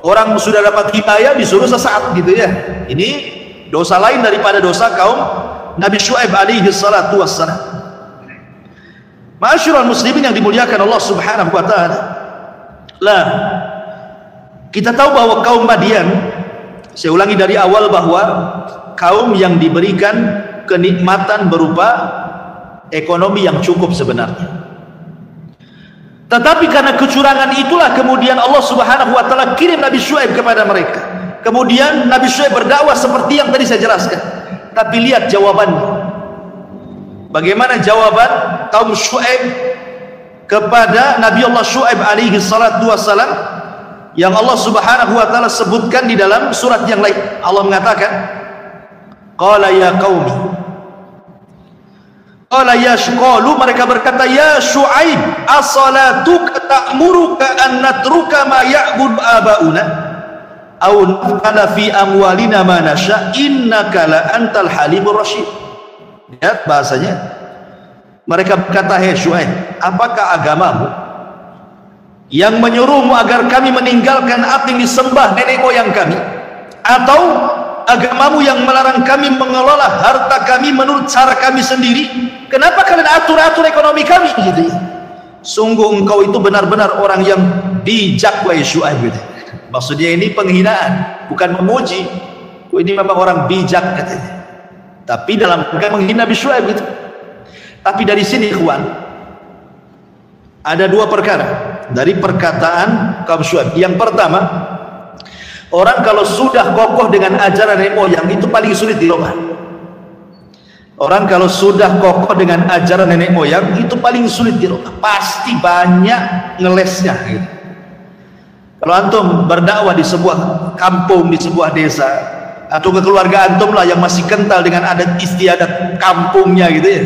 Orang sudah dapat hidayah disuruh sesat gitu ya. Ini dosa lain daripada dosa kaum Nabi Syuaib alaihi salatu wassalam. Ma'asyiral muslimin yang dimuliakan Allah Subhanahu wa taala. Lah, kita tahu bahwa kaum Madian, saya ulangi dari awal bahwa kaum yang diberikan kenikmatan berupa ekonomi yang cukup sebenarnya. Tetapi karena kecurangan itulah kemudian Allah Subhanahu wa taala kirim Nabi Syuaib kepada mereka. Kemudian Nabi Syuaib berdakwah seperti yang tadi saya jelaskan. Tapi lihat jawabannya. Bagaimana jawaban kaum Syuaib kepada Nabi Allah Syuaib alaihi salatu wassalam yang Allah Subhanahu wa taala sebutkan di dalam surat yang lain. Allah mengatakan, qala ya qaumi, qala ya qalu, mereka berkata, ya Syuaib, as-salatuka ta'muruka an natruka ma ya'bud abauna aw naf'ala fi amwalina ma nasha innaka la antal halimur rasyid. Lihat bahasanya. Mereka berkata, hei Syuaib, apakah agamamu yang menyuruhmu agar kami meninggalkan apa yang disembah nenek moyang kami, atau agamamu yang melarang kami mengelola harta kami menurut cara kami sendiri? Kenapa kalian atur-atur ekonomi kami gitu ya? Sungguh engkau itu benar-benar orang yang bijak, wahai Syuaib gitu. Maksudnya ini penghinaan, bukan memuji. Ini memang orang bijak katanya. Tapi dalam menghina Nabi Syuaib itu. Tapi dari sini ikhwan, ada dua perkara dari perkataan kaum Syuaib. Yang pertama, orang kalau sudah kokoh dengan ajaran nenek moyang itu paling sulit dirubah. Orang kalau sudah kokoh dengan ajaran nenek moyang itu paling sulit dirubah. Pasti banyak ngelesnya gitu. Kalau antum berdakwah di sebuah kampung, di sebuah desa, atau ke keluarga antum lah yang masih kental dengan adat istiadat kampungnya gitu ya,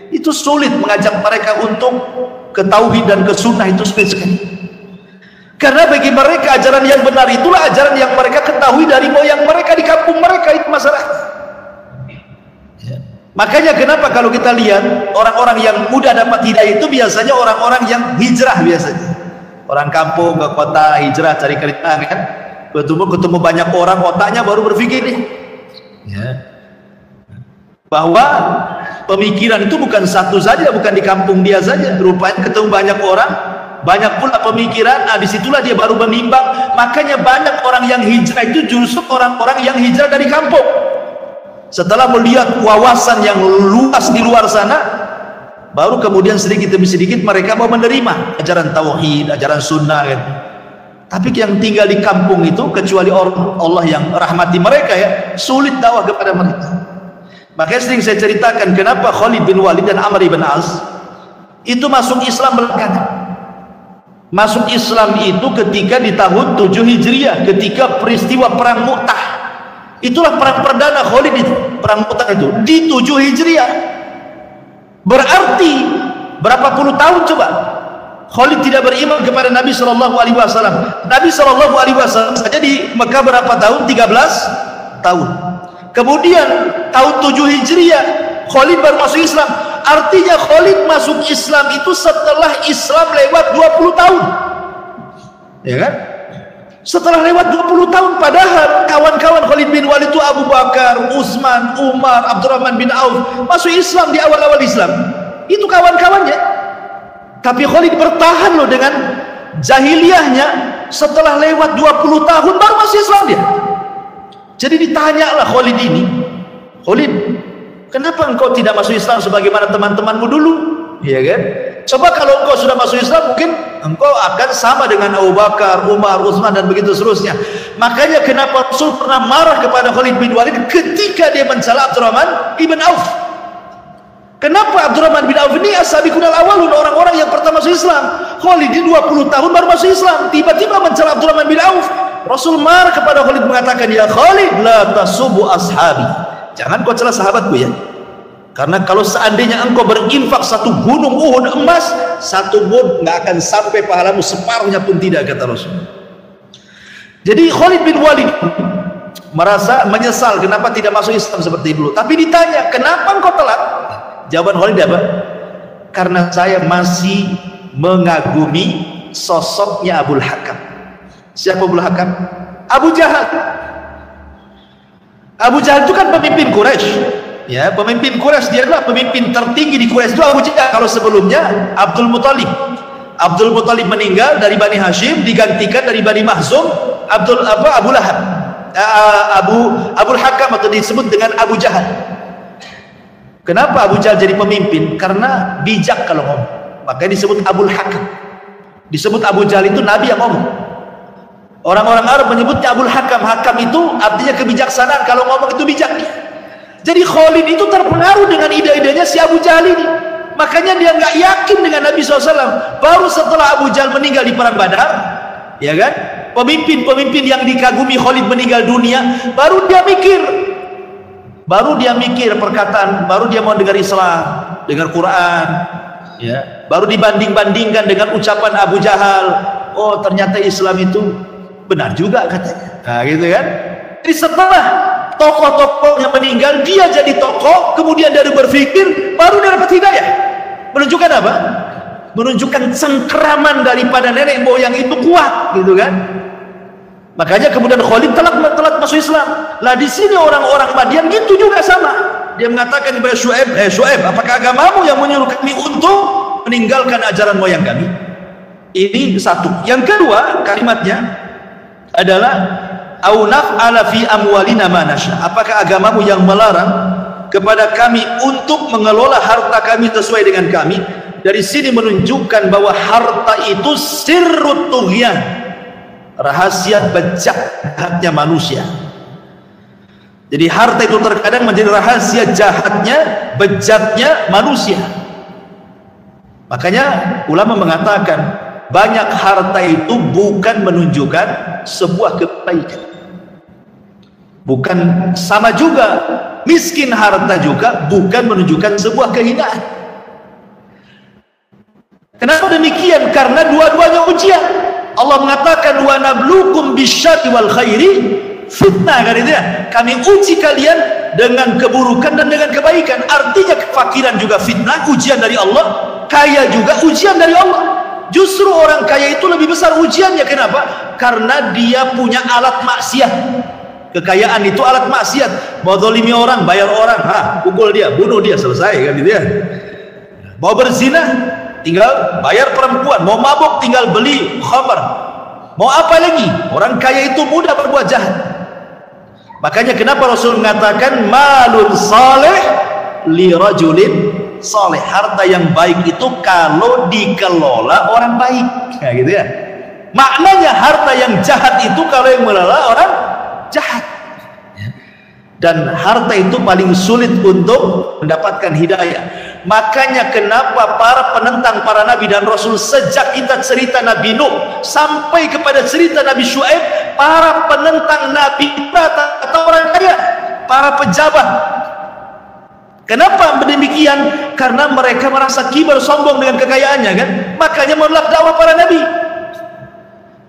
itu sulit mengajak mereka untuk ke tauhid dan ke sunnah, itu sulit sekali. Karena bagi mereka ajaran yang benar itulah ajaran yang mereka ketahui dari moyang mereka di kampung mereka, itu masalah. Makanya kenapa kalau kita lihat orang-orang yang mudah dapat hidayah itu biasanya orang-orang yang hijrah, biasanya orang kampung ke kota, hijrah cari kerjaan kan, ketemu banyak orang, otaknya baru berpikir nih ya, bahwa pemikiran itu bukan satu saja, bukan di kampung dia saja. Rupanya ketemu banyak orang, banyak pula pemikiran. Nah, disitulah dia baru menimbang Makanya banyak orang yang hijrah itu justru orang-orang yang hijrah dari kampung. Setelah melihat wawasan yang luas di luar sana, baru kemudian sedikit demi sedikit mereka mau menerima ajaran tauhid, ajaran sunnah kan. Tapi yang tinggal di kampung itu, kecuali Allah yang rahmati mereka ya, sulit dakwah kepada mereka. Makanya sering saya ceritakan kenapa Khalid bin Walid dan Amr bin As itu masuk Islam belakangan. Masuk Islam itu ketika di tahun 7 Hijriah, ketika peristiwa perang Mu'tah. Itulah perang perdana Khalid itu, perang Mu'tah itu di 7 Hijriah. Berarti berapa puluh tahun coba Khalid tidak beriman kepada Nabi Shallallahu Alaihi Wasallam. Nabi Shallallahu Alaihi Wasallam saja di Mekah berapa tahun? 13 tahun. Kemudian tahun 7 Hijriah Khalid baru masuk Islam. Artinya Khalid masuk Islam itu setelah Islam lewat 20 tahun. Ya kan? Setelah lewat 20 tahun, padahal kawan-kawan Khalid bin Walid itu Abu Bakar, Utsman, Umar, Abdurrahman bin Auf masuk Islam di awal-awal Islam. Itu kawan-kawannya. Tapi Khalid bertahan loh dengan jahiliyahnya. Setelah lewat 20 tahun baru masuk Islam dia. Jadi ditanyalah Khalid ini, Khalid, kenapa engkau tidak masuk Islam sebagaimana teman-temanmu dulu? Iya kan? Coba kalau engkau sudah masuk Islam, mungkin engkau akan sama dengan Abu Bakar, Umar, Utsman dan begitu seterusnya. Makanya kenapa Rasul pernah marah kepada Khalid bin Walid ketika dia mencela Abdurrahman ibn Auf. Kenapa Abdurrahman bin Auf ini as-sabiqun al-awwalun, orang-orang yang pertama masuk Islam? Khalid ini 20 tahun baru masuk Islam, tiba-tiba mencela Abdurrahman bin Auf. Rasul marah kepada Khalid mengatakan, ya Khalid, la tasubu ashabi. Jangan kau celah sahabatku ya. Karena kalau seandainya engkau berinfak satu gunung Uhud emas, satu pun nggak akan sampai pahalamu, separuhnya pun tidak, kata Rasul. Jadi Khalid bin Walid merasa menyesal kenapa tidak masuk Islam seperti dulu. Tapi ditanya, kenapa engkau telat? Jawaban Khalid apa? Karena saya masih mengagumi sosoknya Abul Hakam. Siapa Abul Hakam? Abu Jahal. Abu Jahal itu kan pemimpin Quraisy. Ya, pemimpin Quraisy, dia adalah pemimpin tertinggi di Quraisy itu Abu Jahal. Kalau sebelumnya Abdul Muthalib. Abdul Muthalib meninggal dari Bani Hashim, digantikan dari Bani Mahzum Abu Lahab. Abul Hakam atau disebut dengan Abu Jahal. Kenapa Abu Jahal jadi pemimpin? Karena bijak kalau ngomong. Makanya disebut Abul Hakam. Disebut Abu Jahal itu nabi yang ngomong. Orang-orang Arab menyebutnya Abul Hakam. Hakam itu artinya kebijaksanaan, kalau ngomong itu bijak. Jadi Khalid itu terpengaruh dengan ide-idenya si Abu Jahal ini. Makanya dia nggak yakin dengan Nabi SAW. Baru setelah Abu Jahal meninggal di perang Badar, ya kan? Pemimpin-pemimpin yang dikagumi Khalid meninggal dunia, baru dia mikir perkataan, baru dia mau dengar Islam, dengar Quran, ya. Baru dibanding-bandingkan dengan ucapan Abu Jahal. Oh, ternyata Islam itu benar juga katanya. Nah, gitu kan? Jadi setelah tokoh-tokoh yang meninggal, dia jadi tokoh, kemudian dia berpikir, baru dia dapat hidayah. Menunjukkan apa? Menunjukkan cengkeraman daripada nenek moyang itu kuat, gitu kan? Makanya kemudian Khalid telat masuk Islam. Lah di sini orang-orang Madian gitu juga sama. Dia mengatakan kepada Syuaib, apakah agamamu yang menyuruh kami untuk meninggalkan ajaran moyang kami? Ini satu. Yang kedua, kalimatnya adalah au naf'ala fi amwalina ma nasha. Apakah agamamu yang melarang kepada kami untuk mengelola harta kami sesuai dengan kami? Dari sini menunjukkan bahwa harta itu sirrut tughyan, rahasia bejat jahatnya manusia. Jadi harta itu terkadang menjadi rahasia jahatnya, bejatnya manusia. Makanya ulama mengatakan banyak harta itu bukan menunjukkan sebuah kebaikan. Bukan, sama juga miskin harta juga bukan menunjukkan sebuah kehinaan. Kenapa demikian? Karena dua-duanya ujian. Allah mengatakan wa nabluukum bisyarri wal khairi fitnah, kan itu ya. Kami uji kalian dengan keburukan dan dengan kebaikan. Artinya kefakiran juga fitnah, ujian dari Allah. Kaya juga ujian dari Allah. Justru orang kaya itu lebih besar ujiannya. Kenapa? Karena dia punya alat maksiat. Kekayaan itu alat maksiat. Mau zalimi orang, bayar orang, pukul dia, bunuh dia, selesai, kan gitu ya. Mau berzina, tinggal bayar perempuan. Mau mabuk, tinggal beli khamar. Mau apa lagi? Orang kaya itu mudah berbuat jahat. Makanya kenapa Rasul mengatakan malun saleh li rajulin saleh. Harta yang baik itu kalau dikelola orang baik. Nah, gitu ya. Maknanya harta yang jahat itu kalau yang mengelola orang jahat. Dan harta itu paling sulit untuk mendapatkan hidayah. Makanya kenapa para penentang para nabi dan rasul, sejak kita cerita Nabi Nuh sampai kepada cerita Nabi Syuaib, para penentang nabi atau orang kaya, para pejabat. Kenapa demikian? Karena mereka merasa kibar sombong dengan kekayaannya, kan? Makanya menolak dakwah para nabi.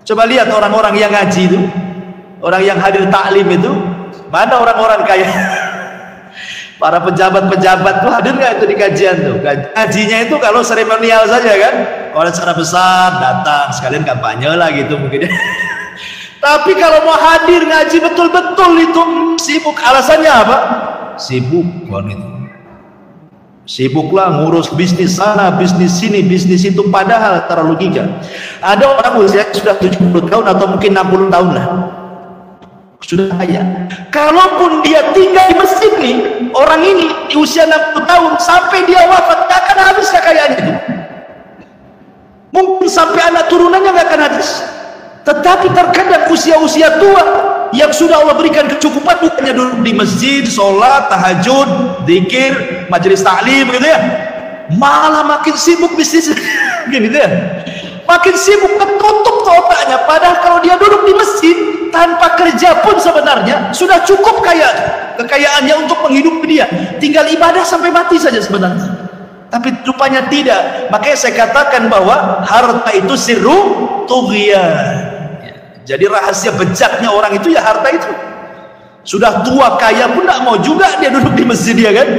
Coba lihat orang-orang yang ngaji itu, orang yang hadir taklim itu, mana orang-orang kaya? Para pejabat-pejabat tuh hadir nggak itu di kajian tuh? Kajinya itu kalau seremonial saja, kan? Kalau secara besar datang sekalian kampanye lah gitu mungkin. Tapi kalau mau hadir ngaji betul-betul itu sibuk. Alasannya apa? Sibuk, kan itu. Sibuklah ngurus bisnis sana, bisnis sini, bisnis itu. Padahal secara logika ada orang usia sudah 70 tahun atau mungkin 60 tahun lah, sudah kaya. Kalaupun dia tinggal di masjid nih, orang ini di usia 60 tahun sampai dia wafat gak akan habis kekayaannya itu. Mungkin sampai anak turunannya gak akan habis. Tetapi terkadang usia-usia tua yang sudah Allah berikan kecukupan, bukannya duduk di masjid, sholat, tahajud, zikir, majelis taklim gitu ya, malah makin sibuk bisnis gitu ya, makin sibuk, ketutup otaknya. Padahal kalau dia duduk di masjid tanpa kerja pun sebenarnya sudah cukup kaya kekayaannya untuk menghidupi dia, tinggal ibadah sampai mati saja sebenarnya. Tapi rupanya tidak. Makanya saya katakan bahwa harta itu sirru tughyan. Jadi rahasia bejaknya orang itu ya harta itu. Sudah tua kaya pun tidak mau juga dia duduk di masjid, ya kan?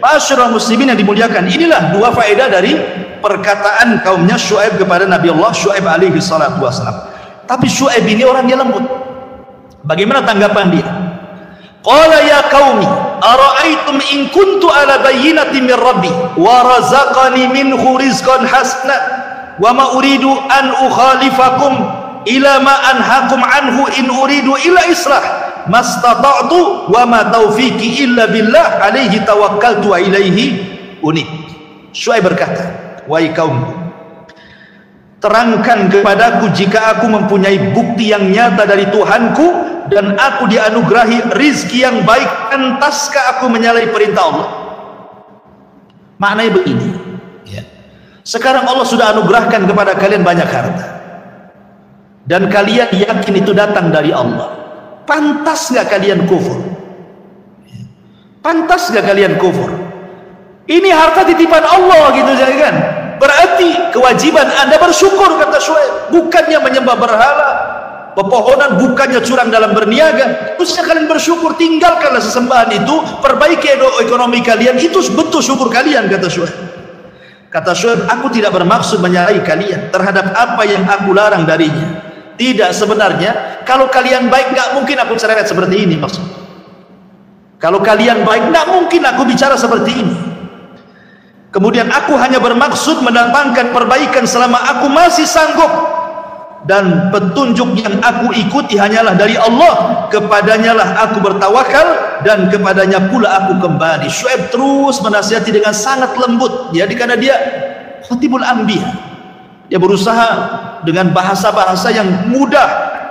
Ma'asyiral muslimin yang dimuliakan, inilah dua faedah dari perkataan kaumnya Syuaib kepada Nabi Allah Syuaib alaihi salatu wassalam. Tapi Syuaib ini orangnya lembut. Bagaimana tanggapan dia? Qala ya qaumi ara'aitum in kuntu ala bayyinatin min rabbi wa razaqani minhu rizqan hasana wa ma uridu an ukhalifakum ila ma anhaakum anhu in uridu illa islah mastata'tu wa ma taufiqi illa billah alaihi tawakkaltu wa ilaihi unib. Syuaib berkata, wahai kaumku, terangkan kepadaku jika aku mempunyai bukti yang nyata dari Tuhanku dan aku dianugerahi rizki yang baik, entaskah aku menyalahi perintah Allah? Maknanya begini ya. Sekarang Allah sudah anugerahkan kepada kalian banyak harta dan kalian yakin itu datang dari Allah. Pantas nggak kalian kufur? Pantas nggak kalian kufur? Ini harta titipan Allah gitu, kan? Berarti kewajiban Anda bersyukur, kata Syuaib. Bukannya menyembah berhala, pepohonan, bukannya curang dalam berniaga. Terusnya kalian bersyukur, tinggalkanlah sesembahan itu, perbaiki ekonomi kalian, itu bentuk syukur kalian, kata Syuaib. Kata Syuaib, aku tidak bermaksud menyalahi kalian terhadap apa yang aku larang darinya. Tidak, sebenarnya kalau kalian baik gak mungkin aku cerewet seperti ini maksud. Kalau kalian baik gak mungkin aku bicara seperti ini. Kemudian aku hanya bermaksud mendatangkan perbaikan selama aku masih sanggup, dan petunjuk yang aku ikuti hanyalah dari Allah, kepadanya lah aku bertawakal dan kepadanya pula aku kembali. Syuaib terus menasihati dengan sangat lembut, jadi karena dia khatibul anbiya. Dia berusaha dengan bahasa-bahasa yang mudah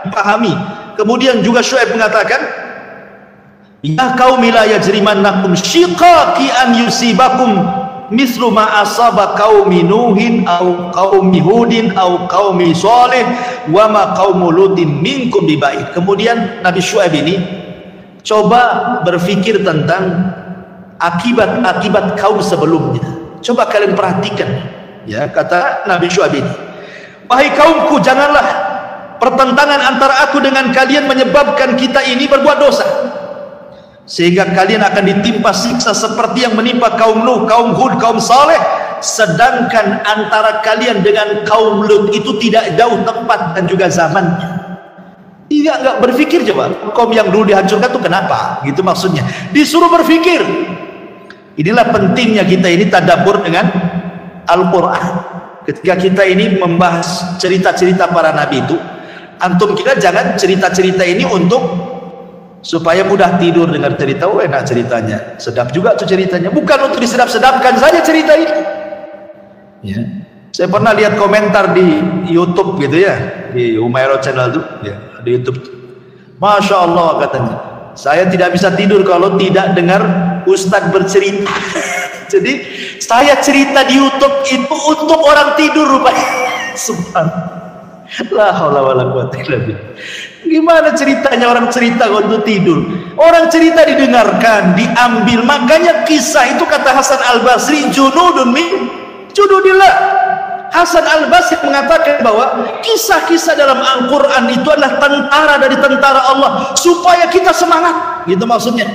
dipahami. Kemudian juga Syuaib mengatakan, ya qaumi la yajrimannakum shiqaqi an yusibakum mislu ma asaba qaumi nuhin au qaumi hudin au qaumi salih wa ma qaumu lutin minkum bibaid. Kemudian Nabi Syuaib ini coba berpikir tentang akibat-akibat kaum sebelumnya. Coba kalian perhatikan ya, kata Nabi Syuaib ini, wahai kaumku, janganlah pertentangan antara aku dengan kalian menyebabkan kita ini berbuat dosa, sehingga kalian akan ditimpa siksa seperti yang menimpa kaum Nuh, kaum Hud, kaum Saleh. Sedangkan antara kalian dengan kaum Lut itu tidak jauh tempat dan juga zamannya. Tidak berpikir, coba kaum yang dulu dihancurkan itu kenapa gitu, maksudnya disuruh berpikir. Inilah pentingnya kita ini tadabbur dengan Al-Quran. Ketika kita ini membahas cerita-cerita para nabi itu, Antum kira jangan cerita-cerita ini untuk supaya mudah tidur dengar cerita. Oh, enak ceritanya, sedap juga tuh ceritanya. Bukan untuk disedap-sedapkan saja cerita ini. Ya. Saya pernah lihat komentar di YouTube gitu ya, di Umairah Channel tuh, ya, di YouTube. Masya Allah katanya, saya tidak bisa tidur kalau tidak dengar Ustadz bercerita. Jadi saya cerita di YouTube itu untuk orang tidur rupanya. Subhanallah. La haula wala quwwata illa billah. Gimana ceritanya orang cerita untuk tidur? Orang cerita didengarkan, diambil. Makanya kisah itu kata Hasan Al-Basri, junudun min junudillah. Hasan Al-Basri mengatakan bahwa kisah-kisah dalam Al-Quran itu adalah tentara dari tentara Allah supaya kita semangat, gitu maksudnya.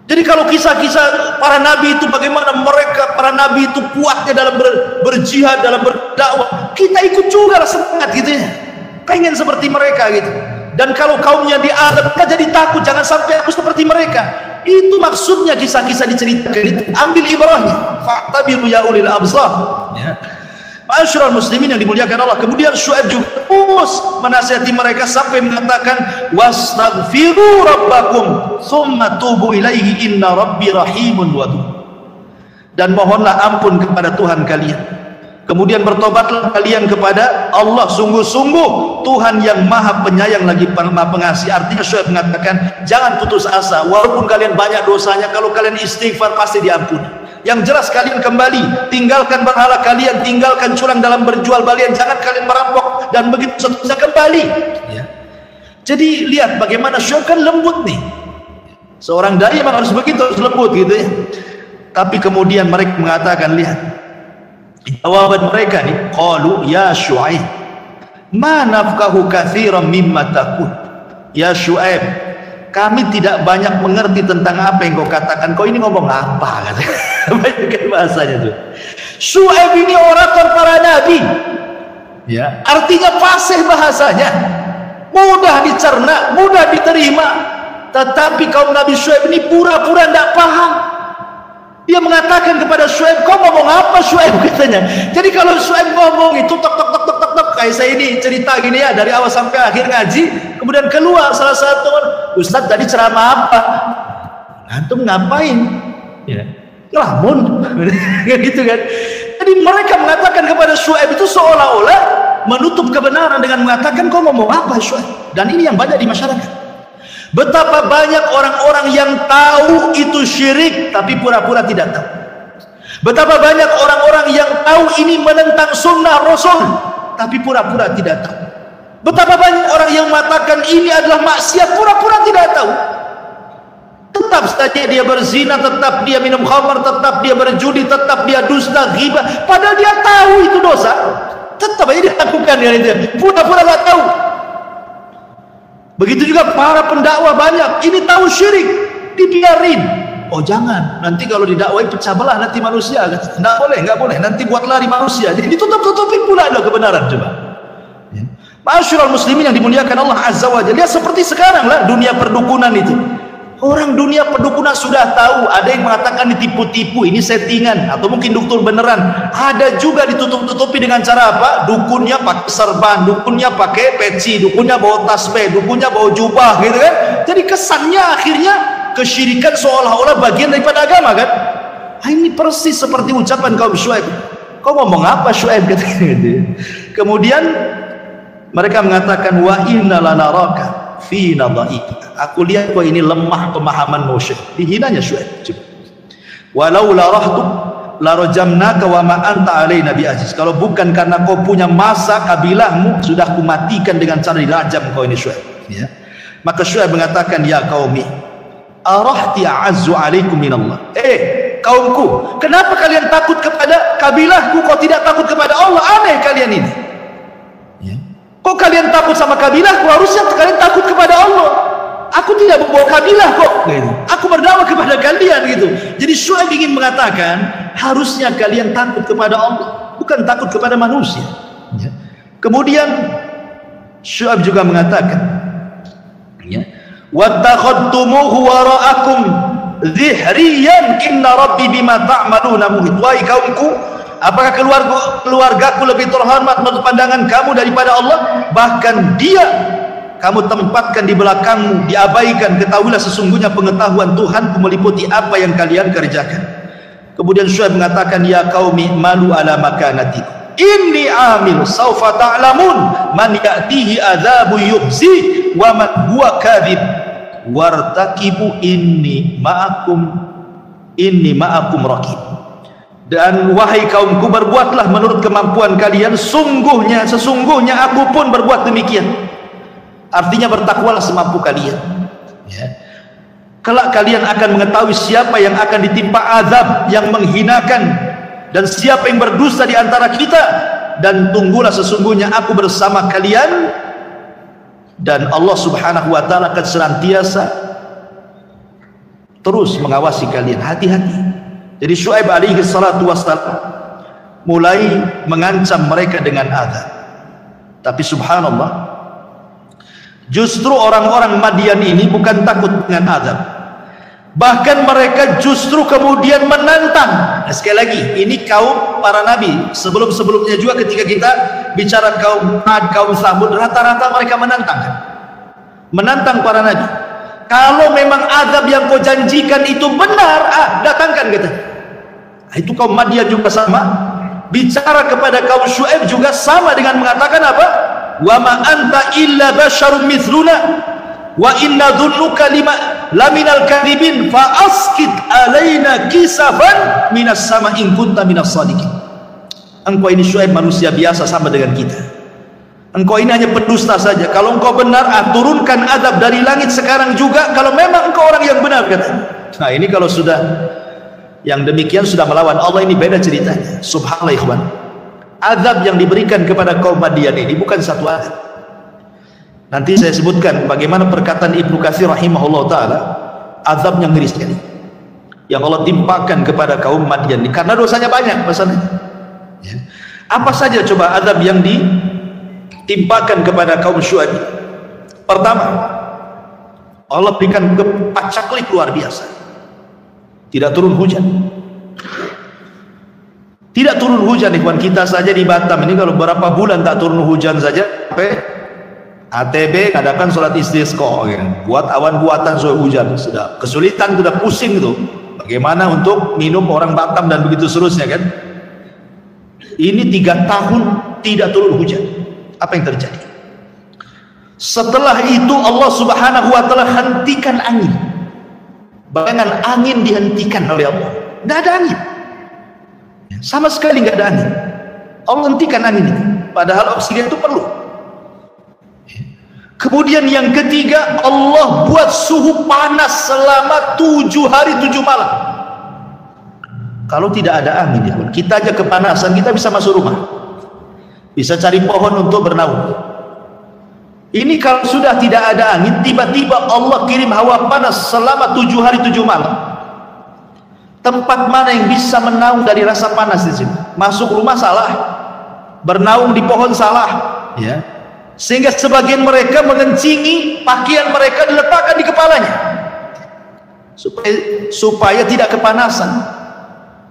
Jadi kalau kisah-kisah para nabi itu bagaimana mereka, para nabi itu kuatnya dalam berjihad, dalam berdakwah, kita ikut juga lah semangat gitu ya, pengen seperti mereka gitu. Dan kalau kaumnya diadab, kita jadi takut jangan sampai aku seperti mereka. Itu maksudnya kisah-kisah diceritakan itu, ambil ibrahnya. Fa'tabiru ya ulil absar, ya. Ma'asyiral muslimin yang dimuliakan Allah. Kemudian Syuaib juga terus menasihati mereka sampai mengatakan wastaghfiru rabbakum tsumma tubu ilaihi inna rabbi rahimun wadud. Dan mohonlah ampun kepada Tuhan kalian, kemudian bertobatlah kalian kepada Allah, sungguh-sungguh Tuhan yang maha penyayang lagi maha pengasih. Artinya Syuaib mengatakan jangan putus asa, walaupun kalian banyak dosanya, kalau kalian istighfar pasti diampuni. Yang jelas kalian kembali, tinggalkan berhala kalian, tinggalkan curang dalam berjual belian, jangan kalian merampok, dan begitu seterusnya kembali ya. Jadi lihat bagaimana Syuaib kan lembut nih, seorang dai memang harus begitu, harus lembut gitu ya. Tapi kemudian mereka mengatakan, lihat jawaban mereka nih, qalu ya Syuaib ma nafqahu katsiran mimma taqul. Ya Syuaib, kami tidak banyak mengerti tentang apa yang kau katakan. Kau ini ngomong apa? Katanya. Banyak bahasanya tuh. Syuaib ini orator para nabi, ya. Artinya fasih bahasanya, mudah dicerna, mudah diterima. Tetapi kaum Nabi Syuaib ini pura-pura tidak paham. Dia mengatakan kepada Syuaib, kau ngomong apa Syuaib, katanya. Jadi kalau Syuaib ngomong itu tok tok tok tok tok tok, kayak saya ini cerita gini ya, dari awal sampai akhir ngaji, kemudian keluar salah satu, Ustadz tadi ceramah apa? Antum ngapain? Ya, ngelamun. Gitu kan. Jadi mereka mengatakan kepada Syuaib itu seolah-olah menutup kebenaran dengan mengatakan kau ngomong apa Syuaib. Dan ini yang banyak di masyarakat. Betapa banyak orang-orang yang tahu itu syirik tapi pura-pura tidak tahu. Betapa banyak orang-orang yang tahu ini menentang sunnah Rasul tapi pura-pura tidak tahu. Betapa banyak orang yang mengatakan ini adalah maksiat pura-pura tidak tahu. Tetap saja dia berzina, tetap dia minum khamar, tetap dia berjudi, tetap dia dusta, ghibah, padahal dia tahu itu dosa, tetap aja dia lakukan ya, itu pura-pura nggak tahu. Begitu juga para pendakwah banyak, ini tahu syirik, dibiarin. Oh jangan, nanti kalau didakwai pecah belah nanti manusia. Nggak boleh, nggak boleh, nanti buat lari manusia. Jadi ditutup-tutupin pula ada kebenaran coba. Ya. Ma'asyiral muslimin yang dimuliakan Allah Azza wa Jalla, seperti sekarang lah dunia perdukunan itu. Orang dunia perdukunan sudah tahu, ada yang mengatakan ditipu-tipu, ini settingan, atau mungkin dukun beneran. Ada juga ditutup-tutupi dengan cara apa? Dukunnya pakai serban, dukunnya pakai peci, dukunnya bawa tasbih, dukunnya bawa jubah, gitu kan? Jadi kesannya akhirnya kesyirikan seolah-olah bagian daripada agama kan? Ini persis seperti ucapan kaum Syuaib. Kau ngomong apa Syuaib? Gitu. Kemudian mereka mengatakan wa inna lanaraka fi nadhaik. Aku lihat kau ini lemah pemahaman Syuaib. Dihinanya Syuaib. Walau la rahtu la rajamnaka wa ma anta alaina bi aziz. Kalau bukan karena kau punya masa kabilahmu, sudah kumatikan dengan cara dirajam kau ini Syuaib. Ya. Maka Syuaib mengatakan, ya qaumi arahti a'azzu alaikum minallah. Kaumku, kenapa kalian takut kepada kabilahku, kau tidak takut kepada Allah? Aneh kalian ini. Ya. Kok kalian takut sama kabilahku? Harusnya kalian takut kepada Allah. Aku tidak membawa kabilah kok, gitu. Aku berdakwah kepada kalian gitu. Jadi Syuaib ingin mengatakan harusnya kalian takut kepada Allah, bukan takut kepada manusia. Ya. Kemudian Syuaib juga mengatakan, ya, wattakhadtumuhu wara'akum dhihriyan inna rabbi bima ta'maluna muhit. Wahai kaumku, Apakah keluargaku lebih terhormat menurut pandangan kamu daripada Allah? Bahkan dia kamu tempatkan di belakangmu, diabaikan. Ketahuilah sesungguhnya pengetahuan Tuhanku meliputi apa yang kalian kerjakan. Kemudian Syuaib mengatakan, ya qaumi malu ala makanatikum inni amil sawfa ta'lamun man ya'tihi adzabu yukhzi wa man huwa kadhib wartaqibu inni ma'akum raqib. Dan wahai kaumku, berbuatlah menurut kemampuan kalian, sesungguhnya aku pun berbuat demikian. Artinya bertakwalah semampu kalian, ya. Kelak kalian akan mengetahui siapa yang akan ditimpa azab yang menghinakan dan siapa yang berdusta di antara kita, dan tunggulah sesungguhnya aku bersama kalian dan Allah subhanahu wa ta'ala akan senantiasa terus mengawasi kalian. Hati-hati. Jadi Syuaib alaihi salatu wassalam mulai mengancam mereka dengan azab. Tapi subhanallah, justru orang-orang Madian ini bukan takut dengan azab, bahkan mereka justru kemudian menantang. Nah, sekali lagi, ini kaum para nabi. Sebelum-sebelumnya juga ketika kita bicara kaum Ad, kaum Samud, rata-rata mereka menantang para nabi. Kalau memang azab yang kau janjikan itu benar, datangkan, kata. Itu kaum Madian juga sama. Bicara kepada kaum Syuaib juga sama dengan mengatakan apa? Wa ma anta illa basyarun mithluna wa inna dhunnuka laminal kadhibin fa asqit alaina kisafan minas sama in kunta minas sadiqin. Engkau ini Syuaib manusia biasa sama dengan kita. Engkau ini hanya pendusta saja. Kalau engkau benar, turunkan azab dari langit sekarang juga, kalau memang engkau orang yang benar, kata. Nah, ini kalau sudah yang demikian sudah melawan Allah, ini beda ceritanya. Subhanallah ikhwan. Azab yang diberikan kepada kaum Madian ini bukan satu azab. Nanti saya sebutkan bagaimana perkataan Ibnu Katsir rahimahullah ta'ala, azab yang ngeri sekali yang Allah timpakan kepada kaum Madian ini, karena dosanya banyak masalahnya, ya. Apa saja coba azab yang ditimpakan kepada kaum Syuaib? Pertama, Allah berikan pacaklik luar biasa. Tidak turun hujan. Tidak turun hujan, ikhwan. Kita saja di Batam ini kalau berapa bulan tak turun hujan saja, sampai ATB kadakan sholat istisqa, ya. Buat awan buatan soal hujan, sudah kesulitan, sudah pusing itu. Bagaimana untuk minum orang Batam dan begitu seterusnya, kan? Ini 3 tahun tidak turun hujan. Apa yang terjadi? Setelah itu Allah subhanahu wa ta'ala hentikan angin. Bayangkan, angin dihentikan oleh Allah. Tidak ada angin, sama sekali nggak ada angin. Allah hentikan angin itu, padahal oksigen itu perlu. Kemudian yang ketiga, Allah buat suhu panas selama 7 hari 7 malam. Kalau tidak ada angin, ya, kita aja kepanasan, kita bisa masuk rumah, bisa cari pohon untuk bernaung. Ini kalau sudah tidak ada angin, tiba-tiba Allah kirim hawa panas selama 7 hari 7 malam. Tempat mana yang bisa menaung dari rasa panas di sini? Masuk rumah salah, bernaung di pohon salah, ya. Sehingga sebagian mereka mengencingi pakaian mereka, diletakkan di kepalanya supaya tidak kepanasan.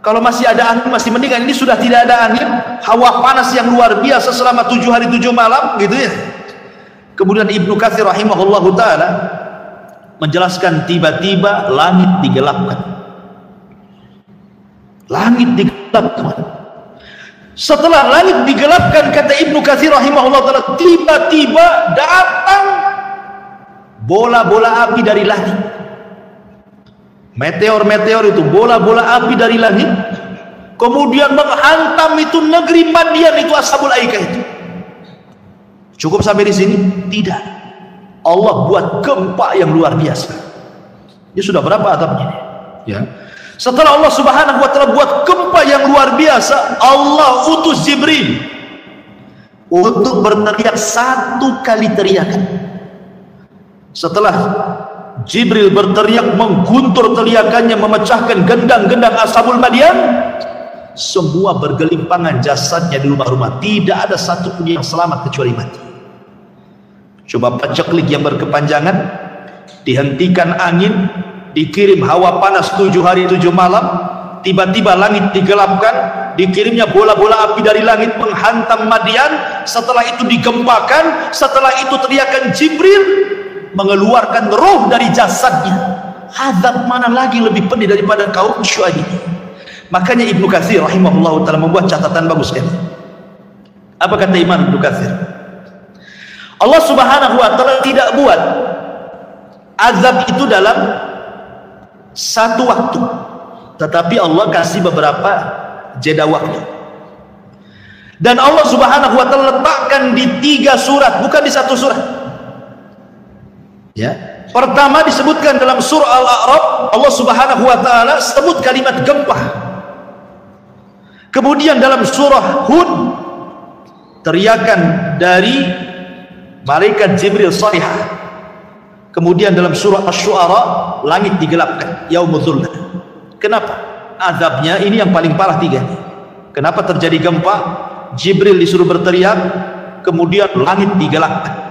Kalau masih ada angin masih mendingan. Ini sudah tidak ada angin, hawa panas yang luar biasa selama 7 hari 7 malam, gitu ya. Kemudian Ibnu Katsir rahimahullahu ta'ala menjelaskan, tiba-tiba langit digelapkan. Langit digelapkan. Setelah langit digelapkan, kata Ibnu Katsir rahimahullah ta'ala, tiba-tiba datang bola-bola api dari langit. Meteor-meteor itu, bola-bola api dari langit, kemudian menghantam itu negeri Madian, itu Ashabul Aikah itu. Cukup sampai di sini? Tidak. Allah buat gempa yang luar biasa. Ini sudah berapa atapnya? Ya. Setelah Allah subhanahu wa ta'ala buat gempa yang luar biasa, Allah utus Jibril untuk berteriak 1 kali teriakan. Setelah Jibril berteriak, mengguntur teriakannya, memecahkan gendang-gendang Ashabul Madian, semua bergelimpangan jasadnya di rumah-rumah. Tidak ada satupun yang selamat kecuali mati. Coba paceklik yang berkepanjangan, dihentikan angin, dikirim hawa panas 7 hari 7 malam, tiba-tiba langit digelapkan, dikirimnya bola-bola api dari langit menghantam Madian, setelah itu digempakan, setelah itu teriakan Jibril mengeluarkan roh dari jasadnya. Azab mana lagi lebih pedih daripada kaum Syuaib ini? Makanya Ibnu Katsir rahimahullah taala membuat catatan bagus sekali. Apa kata Imam Ibnu Katsir? Allah Subhanahu wa taala tidak buat azab itu dalam satu waktu, tetapi Allah kasih beberapa jeda waktu. Dan Allah Subhanahu wa taala letakkan di 3 surat, bukan di 1 surat. Ya. Pertama disebutkan dalam surah Al-A'raf, Allah Subhanahu wa taala sebut kalimat gempa. Kemudian dalam surah Hud teriakan dari malaikat Jibril sayhah. Kemudian dalam surah Asy-Syu'ara langit digelapkan, yaumudzulla. Kenapa? Azabnya ini yang paling parah 3. Kenapa terjadi gempa? Jibril disuruh berteriak, kemudian langit digelapkan.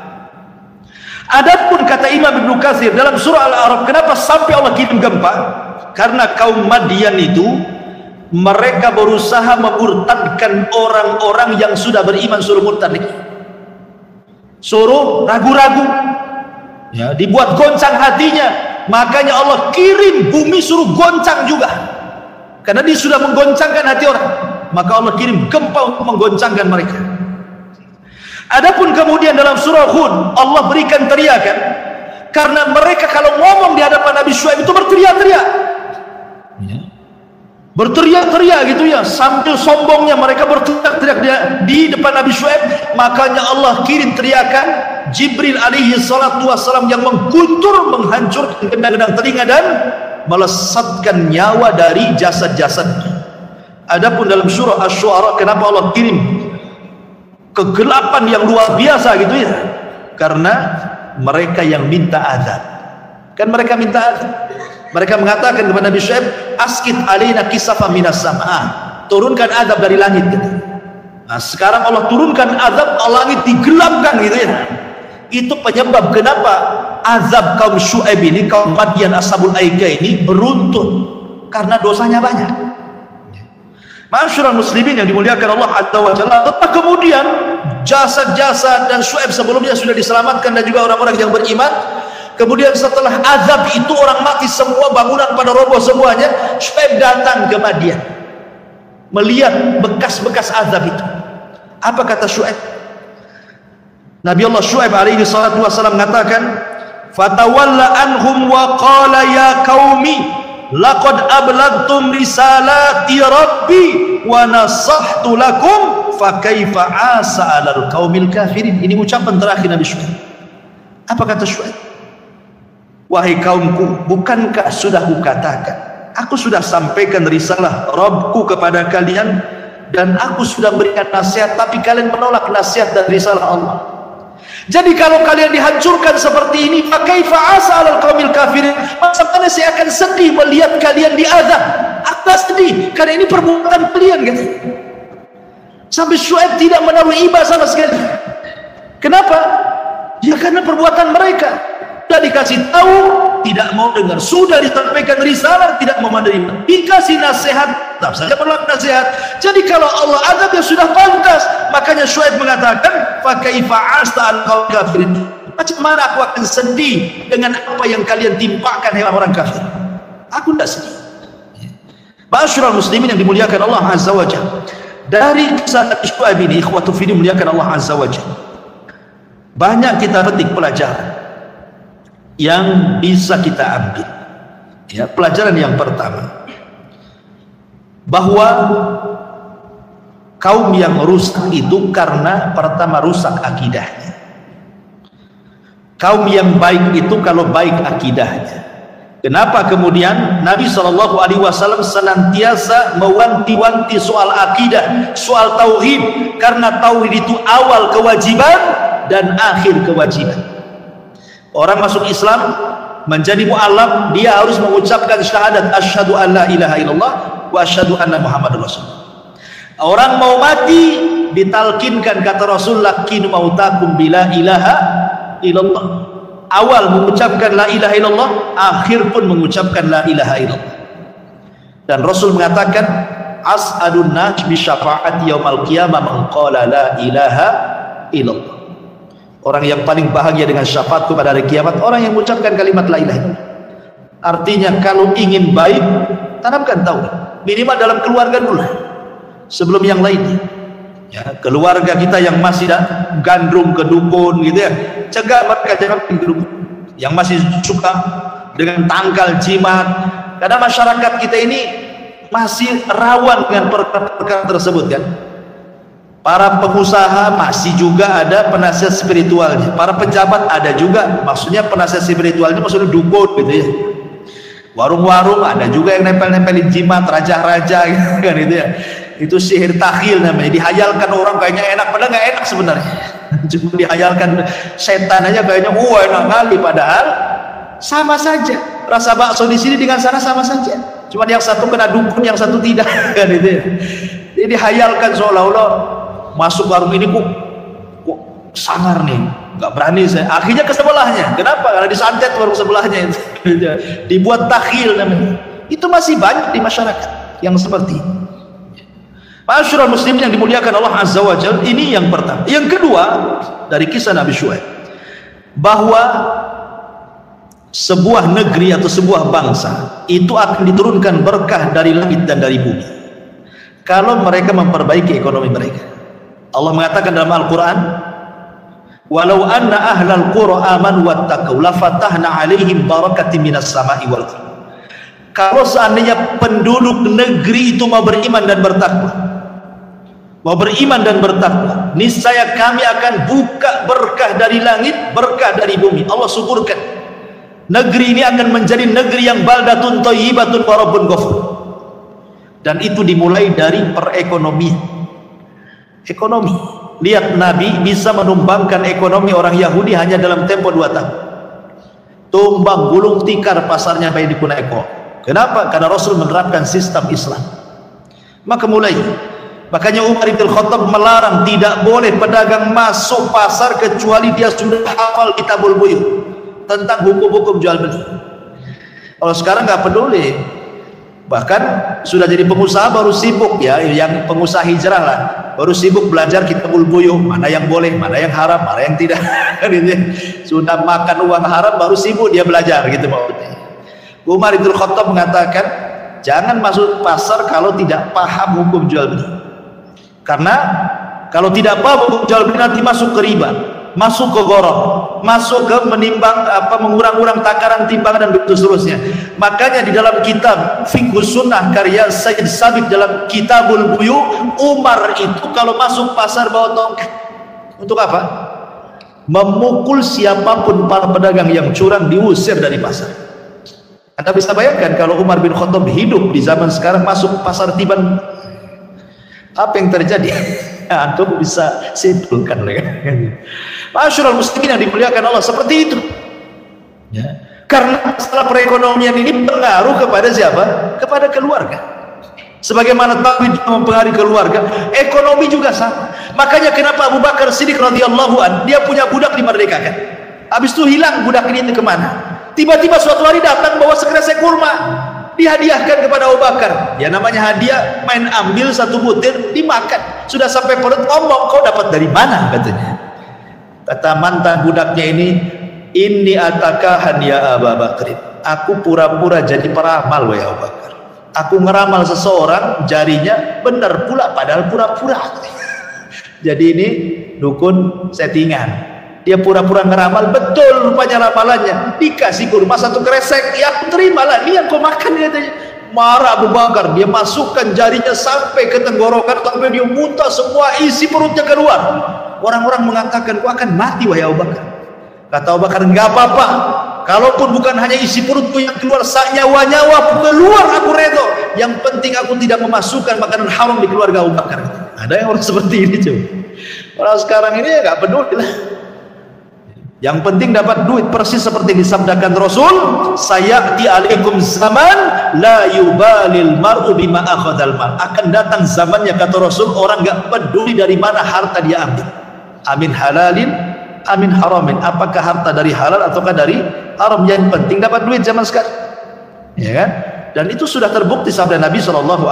Adapun kata Imam Ibnu Katsir dalam surah Al-A'raf, kenapa sampai Allah kirim gempa? Karena kaum Madian itu mereka berusaha memurtadkan orang-orang yang sudah beriman, suruh murtad, suruh ragu-ragu, ya, dibuat goncang hatinya. Makanya Allah kirim bumi suruh goncang juga, karena dia sudah menggoncangkan hati orang, maka Allah kirim gempa untuk menggoncangkan mereka. Adapun kemudian dalam surah Hud Allah berikan teriakan karena mereka kalau ngomong di hadapan Nabi Syuaib itu berteriak-teriak, berteriak-teriak gitu ya, sambil sombongnya mereka berteriak-teriak di depan Nabi Syuaib. Makanya Allah kirim teriakan Jibril alaihi salatu wassalam yang mengguntur, menghancurkan gendang-gendang telinga dan melesatkan nyawa dari jasad-jasad. Adapun dalam surah Asy-Syu'ara, kenapa Allah kirim kegelapan yang luar biasa gitu ya? Karena mereka yang minta azab. Kan mereka minta azab. Mereka mengatakan kepada Nabi Syuaib, "Askit alaina kisafan minas sama." Turunkan azab dari langit gitu. Nah, sekarang Allah turunkan azab, langit digelapkan gitu ya. Itu penyebab kenapa azab kaum Syuaib ini, kaum Madian Ashabul Aika ini beruntun, karena dosanya banyak. Ma'asyiral muslimin yang dimuliakan Allah Azza wa Jalla, tetap kemudian jasad-jasad dan Syuaib sebelumnya sudah diselamatkan dan juga orang-orang yang beriman. Kemudian setelah azab itu orang mati semua, bangunan pada roboh semuanya, Syuaib datang ke Madian melihat bekas-bekas azab itu. Apa kata Syuaib? Nabi Allah Syuaib alaihi salatu wasallam mengatakan, "Fatawalla anhum wa qala ya qaumi laqad ablagtum risalati rabbi wa nasahtu lakum fa kaifa asa 'alal qaumil kafirin." Ini ucapan terakhir Nabi Syuaib. Apa kata Syuaib? "Wahai kaumku, bukankah sudah kukatakan, aku sudah sampaikan risalah Rabbku kepada kalian dan aku sudah berikan nasihat, tapi kalian menolak nasihat dan risalah Allah. Jadi kalau kalian dihancurkan seperti ini, fa kaifa asa 'alal qaumil kafirin, masa mana saya akan sedih melihat kalian diazab. Aku sedih karena ini perbuatan kalian gitu." Sampai Syuaib tidak menaruh iba sama sekali. Kenapa? Ya karena perbuatan mereka. Sudah dikasih tahu, tidak mau dengar. Sudah disampaikan risalah, tidak mau menerima. Dikasih nasihat, tetap saja menolak nasihat. Jadi kalau Allah azab ya sudah pantas. Makanya Syuaib mengatakan, "Fa kaifa asta al kafirin." Macam mana aku akan sedih dengan apa yang kalian timpakan hai orang kafir? Aku tidak sedih. Ma'asyiral muslimin yang dimuliakan Allah Azza wa Jalla, dari kisah Syuaib ini, ikhwatu fillah dimuliakan Allah Azza wa Jalla, banyak kita petik pelajaran yang bisa kita ambil. Ya, pelajaran yang pertama, bahwa kaum yang rusak itu karena pertama rusak akidahnya. Kaum yang baik itu kalau baik akidahnya. Kenapa kemudian Nabi SAW senantiasa mewanti-wanti soal akidah, soal tauhid? Karena tauhid itu awal kewajiban dan akhir kewajiban. Orang masuk Islam menjadi mu'alaf, dia harus mengucapkan syahadat asyhadu an la ilaha illallah wa asyhadu anna muhammadar rasulullah. Orang mau mati ditalkinkan, kata Rasul, lakin mautakum bila ilaha illallah. Awal mengucapkan la ilaha illallah, akhir pun mengucapkan la ilaha illallah. Dan Rasul mengatakan, as'adun nas bi syafa'ati yaumil qiyamah man qala la ilaha illallah. Orang yang paling bahagia dengan syafaatku pada hari kiamat orang yang mengucapkan kalimat la ilaha illallah. Artinya kalau ingin baik, tanamkan tauhid. Minimal dalam keluarga dulu sebelum yang lainnya. Ya, keluarga kita yang masih gandrung ke dukun gitu ya, cegah mereka jangan ke dukun. Yang masih suka dengan tangkal jimat, karena masyarakat kita ini masih rawan dengan perkara-perkara tersebut kan. Para pengusaha masih juga ada penasihat spiritualnya, para pejabat ada juga, maksudnya penasihat spiritualnya maksudnya dukun gitu ya. Warung-warung ada juga yang nempel-nempelin jimat, raja-raja gitu kan itu ya. Itu sihir takhil namanya, dihayalkan orang kayaknya enak, padahal nggak enak sebenarnya. Cuma dihayalkan setan aja kayaknya enak kali, padahal sama saja. Rasa bakso di sini dengan sana sama saja. Cuma yang satu kena dukun, yang satu tidak kan itu ya. Jadi dihayalkan seolah-olah masuk warung ini kok sangar nih, nggak berani saya. Akhirnya ke sebelahnya. Kenapa? Karena disantet warung sebelahnya itu. Dibuat takhil namanya. Itu masih banyak di masyarakat yang seperti ini. Ma'asyiral muslimin yang dimuliakan Allah Azza wa Jalla, ini yang pertama. Yang kedua dari kisah Nabi Syuaib, bahwa sebuah negeri atau sebuah bangsa itu akan diturunkan berkah dari langit dan dari bumi kalau mereka memperbaiki ekonomi mereka. Allah mengatakan dalam Al-Quran, walau anna ahlal qura amanu wattaqau lafatahna alaihim barakatin minas sama'i wal ardh. Kalau seandainya penduduk negeri itu mau beriman dan bertakwa, niscaya kami akan buka berkah dari langit, berkah dari bumi. Allah suburkan negeri ini akan menjadi negeri yang baldatun thayyibatun wa rabbun ghafur. Dan itu dimulai dari perekonomian. Ekonomi, lihat Nabi bisa menumbangkan ekonomi orang Yahudi hanya dalam tempo 2 tahun. Tumbang gulung tikar pasarnya baik di Kunaiko. Kenapa? Karena Rasul menerapkan sistem Islam. Maka mulai, makanya Umar bin Khattab melarang tidak boleh pedagang masuk pasar kecuali dia sudah hafal Kitabul Buyur tentang hukum-hukum jual beli. Kalau sekarang nggak peduli, bahkan sudah jadi pengusaha baru sibuk ya, yang pengusaha hijrah lah, baru sibuk belajar Kitabul Buyur, mana yang boleh, mana yang haram, mana yang tidak. Sudah makan uang haram baru sibuk dia belajar gitu maksudnya. Umar bin Khattab mengatakan jangan masuk pasar kalau tidak paham hukum jual beli, karena kalau tidak paham hukum jual beli nanti masuk ke riba, masuk ke gharar, masuk ke menimbang mengurang-urang takaran timbangan dan begitu seterusnya. Makanya di dalam kitab Fiqhus Sunnah karya Sayyid Sabiq dalam Kitabul Buyur, Umar itu kalau masuk pasar bawa tongkat. Untuk apa? Memukul siapapun para pedagang yang curang, diusir dari pasar. Anda bisa bayangkan kalau Umar bin Khattab hidup di zaman sekarang masuk pasar Tiban, apa yang terjadi? Antum bisa simpulkan ya. Ma'asyiral muslimin yang dimuliakan Allah, seperti itu ya. Karena masalah perekonomian ini berpengaruh kepada siapa? Kepada keluarga. Sebagaimana tauhid mempengaruhi keluarga, ekonomi juga sama. Makanya kenapa Abu Bakar Siddiq radhiyallahu an, dia punya budak dimerdekakan, habis itu hilang budak ini kemana? Tiba-tiba suatu hari datang bawa sekresek kurma, dihadiahkan kepada Abu Bakar. Ya namanya hadiah, main ambil satu butir dimakan, sudah sampai perut ngomong, kau dapat dari mana katanya. Kata mantan budaknya ini atakahan ya Abu Bakar, aku pura-pura jadi peramal wahai Abu Bakar. Aku ngeramal seseorang, jarinya benar pula padahal pura-pura. Jadi ini dukun settingan. Dia pura-pura ngeramal, betul rupanya ramalannya. Dikasih kurma satu kresek, ya aku terimalah, ini yang kau makan katanya. Marah Abu Bakar, dia masukkan jarinya sampai ke tenggorokan, sampai dia muntah semua isi perutnya keluar. Orang-orang mengatakan, kau akan mati wahai Abu Bakar. Kata Abu Bakar, enggak apa-apa, kalaupun bukan hanya isi perutku yang keluar, nyawa-nyawa keluar aku redo. Yang penting aku tidak memasukkan makanan haram di keluarga Abu Bakar. Ada yang orang seperti ini coba. Orang sekarang ini ya nggak peduli lah. Yang penting dapat duit, persis seperti disabdakan Rasul, sayati alaikum zaman la yubalil mar'u bima akhadhal mal. Akan datang zamannya kata Rasul, orang enggak peduli dari mana harta dia ambil. Amin halalin, amin haramin. Apakah harta dari halal ataukah dari haram, yang penting dapat duit zaman sekarang. Ya kan? Dan itu sudah terbukti sabda Nabi SAW.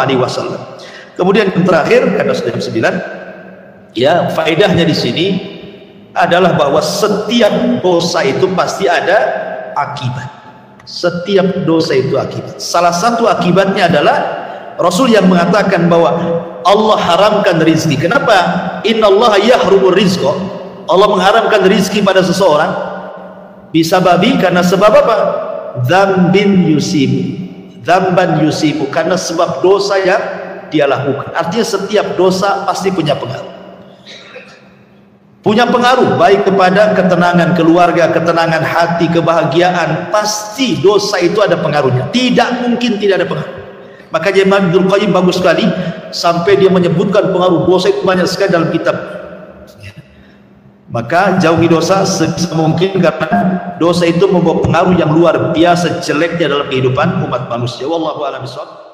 Kemudian yang terakhir, kata sudah 9, ya, faedahnya di sini adalah bahwa setiap dosa itu pasti ada akibat. Setiap dosa itu akibat. Salah satu akibatnya adalah Rasul yang mengatakan bahwa Allah haramkan rizki. Kenapa? Innallaha yahrumur rizqa. Allah mengharamkan rizki pada seseorang bisa babi karena sebab apa? Dzambin yusibu. Dzamban yusibu, karena sebab dosa yang dia lakukan. Artinya setiap dosa pasti punya pengaruh. Punya pengaruh baik kepada ketenangan keluarga, ketenangan hati, kebahagiaan. Pasti dosa itu ada pengaruhnya. Tidak mungkin tidak ada pengaruh. Maka Imam Ibnu Qayyim bagus sekali sampai dia menyebutkan pengaruh dosa itu banyak sekali dalam kitab. Maka jauhi dosa sebisa mungkin, karena dosa itu membawa pengaruh yang luar biasa jeleknya dalam kehidupan umat manusia. Wallahu a'lam bishawab.